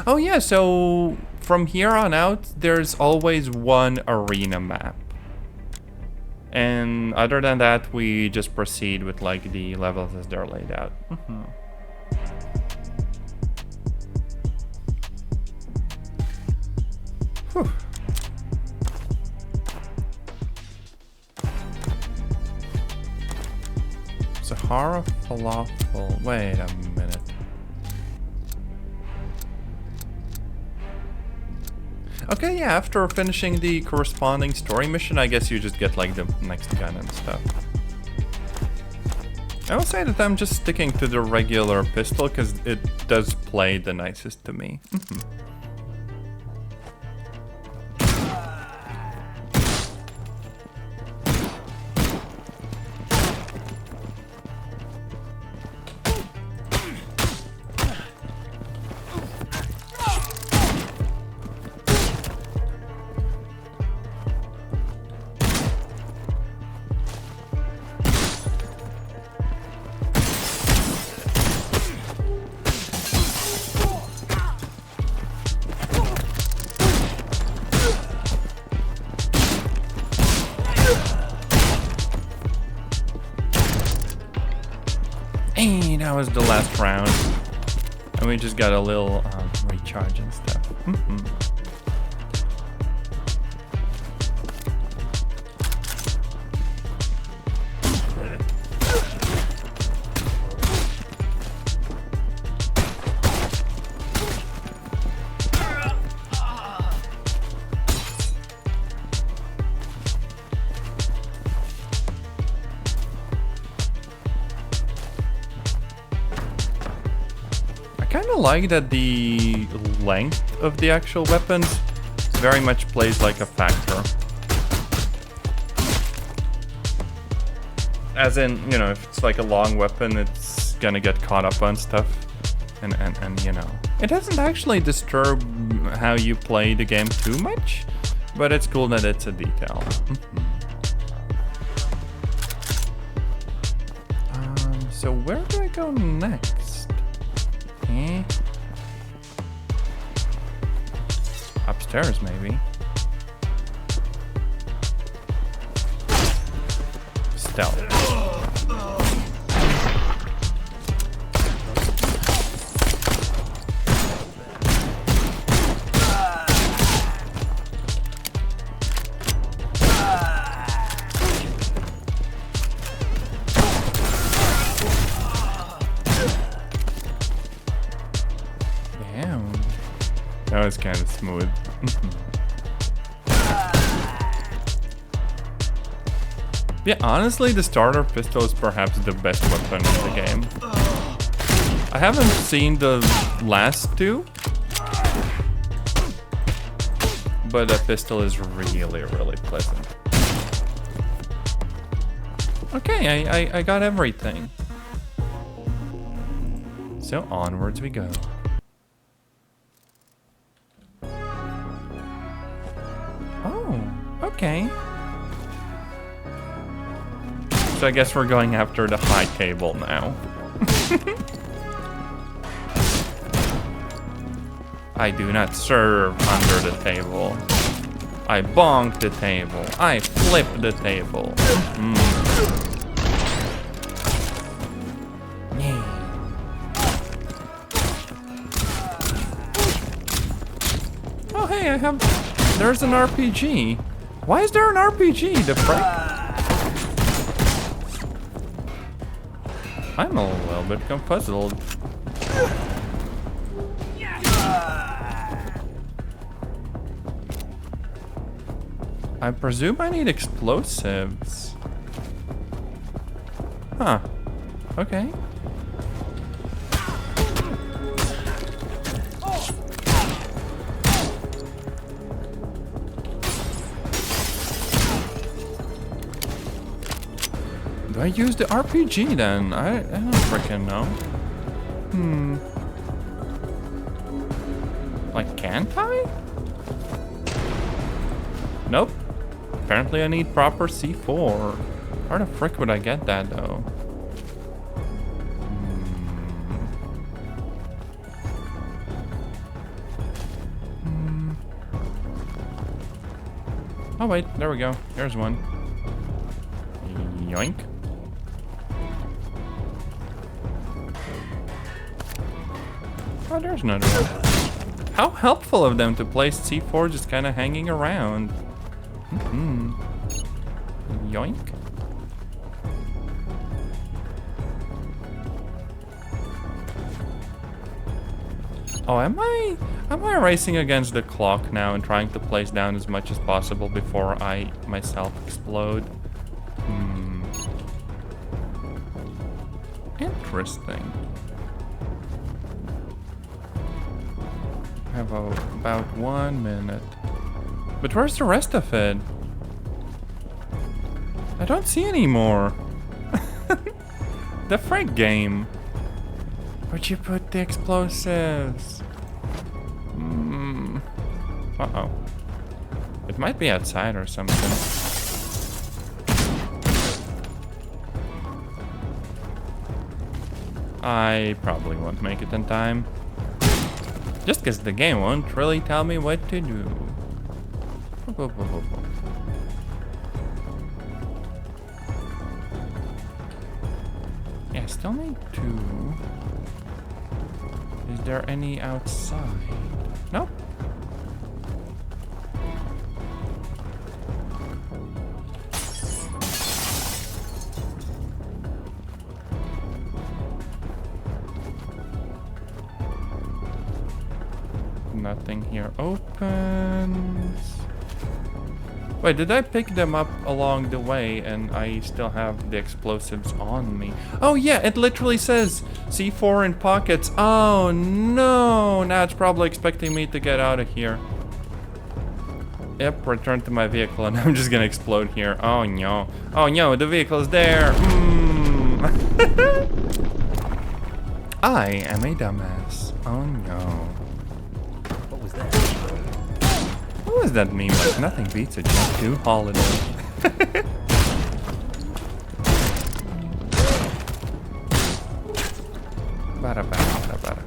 Oh yeah, so from here on out, there's always one arena map. And other than that, we just proceed with like the levels as they're laid out. Whew. Sahara falafel. Wait a minute. Okay, yeah, after finishing the corresponding story mission, I guess you just get like the next gun and stuff. I will say that I'm just sticking to the regular pistol because it does play the nicest to me. Hey, that was the last round. And we just got a little recharge and stuff. I kind of like that the length of the actual weapons very much plays like a factor. As in, you know, if it's like a long weapon, it's gonna get caught up on stuff. And you know, it doesn't actually disturb how you play the game too much, but it's cool that it's a detail. So where do I go next? Upstairs, maybe. Stealth. That was kind of smooth. Yeah, honestly, the starter pistol is perhaps the best weapon in the game. I haven't seen the last two, but the pistol is really, really pleasant. Okay, I got everything. So onwards we go. Okay. So I guess we're going after the high table now. I do not serve under the table. I bonk the table. I flip the table. Yeah. Oh hey, there's an RPG. Why is there an RPG? The frick? I'm a little bit confuzzled. I presume I need explosives. Huh. Okay. Do I use the RPG then? I don't freaking know. Like, can't I? Nope. Apparently I need proper C4. How the frick would I get that though? Oh wait, there we go. There's one. Yoink. Oh, there's another one. How helpful of them to place C4 just kind of hanging around. Yoink. Oh, am I racing against the clock now and trying to place down as much as possible before I myself explode? Interesting. I have about 1 minute. But where's the rest of it? I don't see any more. The frick game. Where'd you put the explosives? Uh-oh. It might be outside or something. I probably won't make it in time. Just because the game won't really tell me what to do. Yeah, still need 2. Is there any outside? Nope. Nothing here opens. Wait, did I pick them up along the way and I still have the explosives on me? Oh yeah, it literally says C4 in pockets. Oh no, now it's probably expecting me to get out of here. Yep, return to my vehicle and I'm just gonna explode here. Oh no. Oh no, the vehicle is there. I am a dumbass. Oh no. What was that meme like? Nothing beats a Jump 2 holiday. Bada, bada, bada, bada.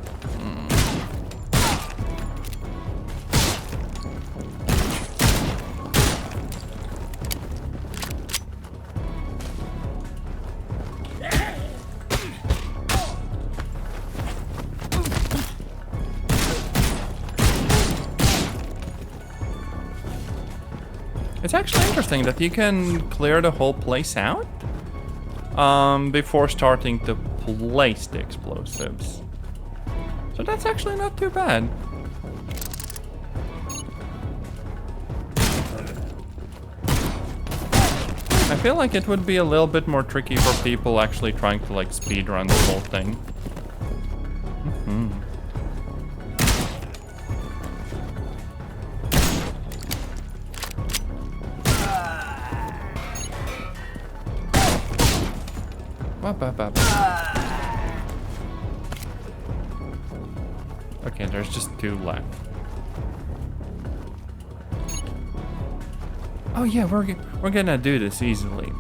It's actually interesting that you can clear the whole place out before starting to place the explosives. So that's actually not too bad. I feel like it would be a little bit more tricky for people actually trying to like speedrun the whole thing. Okay, there's just 2 left. Oh yeah, we're gonna do this easily.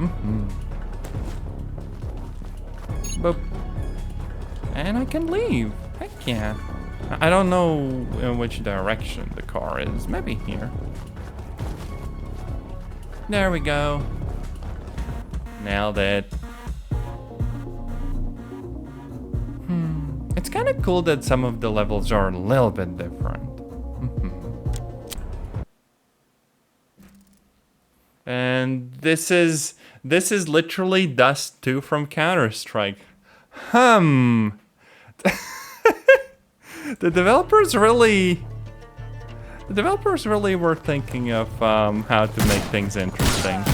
Boop. And I can leave. Heck yeah. I don't know in which direction the car is. Maybe here. There we go. Nailed it. It's kind of cool that some of the levels are a little bit different. And this is literally Dust 2 from Counter-Strike. The developers really were thinking of how to make things interesting.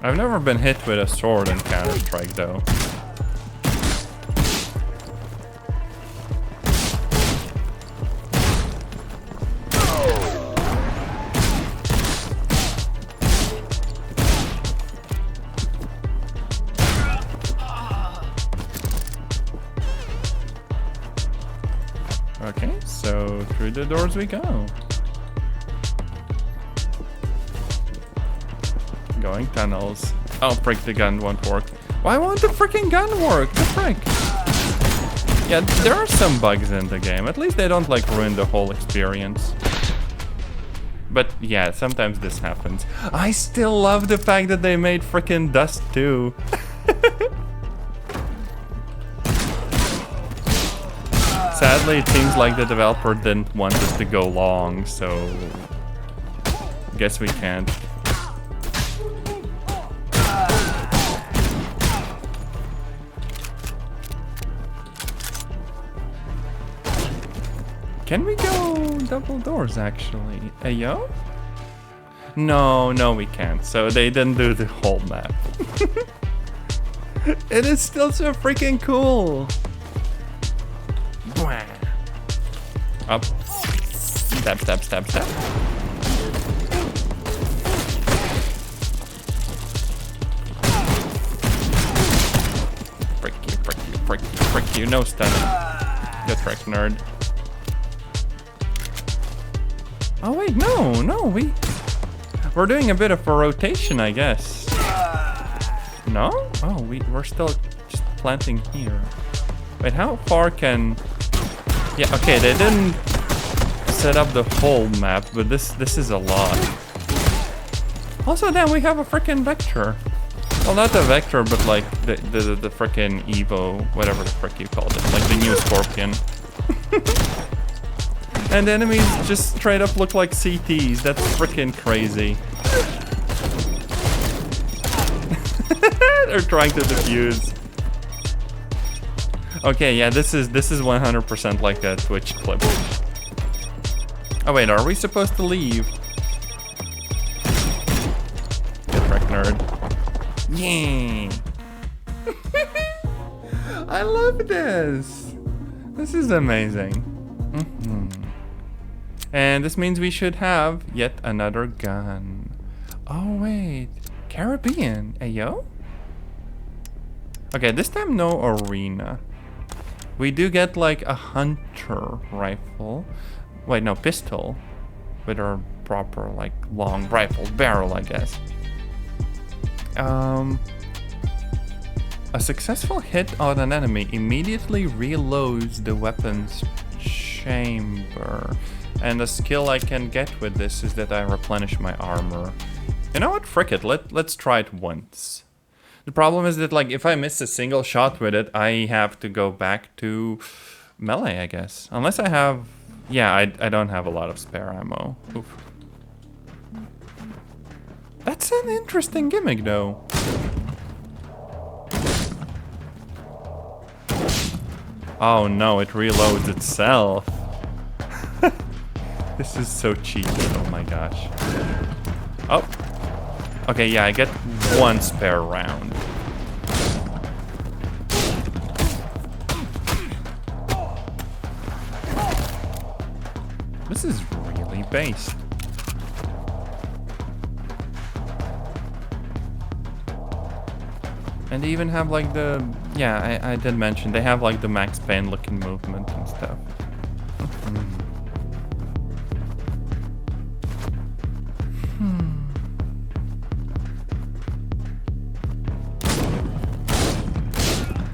I've never been hit with a sword in Counter-Strike though. Okay, so through the doors we go. Going tunnels. Oh, frick, the gun won't work. Why won't the freaking gun work? The frick? Yeah, there are some bugs in the game. At least they don't, like, ruin the whole experience. But, yeah, sometimes this happens. I still love the fact that they made freaking Dust 2. Sadly, it seems like the developer didn't want it to go long, so... guess we can't. Can we go double doors, actually? Ayo? No, we can't. So they didn't do the whole map. It is still so freaking cool. Up. Stab, stab, stab, stab. Frick you, frick you, frick you, frick you. No stunning. Get wrecked, nerd. Oh wait, no, we're doing a bit of a rotation, I guess. No? Oh, we're still just planting here. Wait, how far can... Yeah, okay, they didn't set up the whole map, but this is a lot. Also, then we have a freaking vector. Well, not the vector, but like the freaking Evo, whatever the frick you called it, like the new Scorpion. And the enemies just straight up look like CTs. That's freaking crazy. They're trying to defuse. Okay, yeah, this is 100% like a Twitch clip. Oh wait, are we supposed to leave? Get wrecked, nerd. Yeah. I love this. This is amazing. And this means we should have yet another gun. Oh wait, Caribbean, ayo? Okay, this time no arena. We do get like a hunter rifle. Wait, no, pistol. With our proper like long rifle barrel, I guess. A successful hit on an enemy immediately reloads the weapon's chamber. And the skill I can get with this is that I replenish my armor. You know what? Frick it. Let's try it once. The problem is that, like, if I miss a single shot with it, I have to go back to melee, I guess. Unless I have... Yeah, I don't have a lot of spare ammo. Oof. That's an interesting gimmick, though. Oh no, it reloads itself. This is so cheap. Oh my gosh. Oh. Okay, yeah, I get one spare round. This is really based. And they even have like the, yeah, I did mention, they have like the Max Payne looking movement and stuff.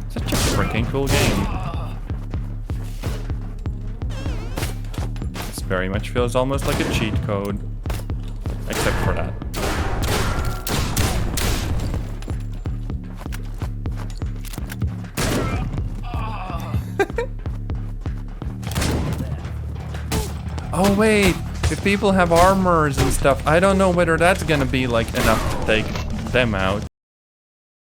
Such a freaking cool game. This very much feels almost like a cheat code. Except for that. Oh wait, if people have armors and stuff, I don't know whether that's gonna be like enough to take them out.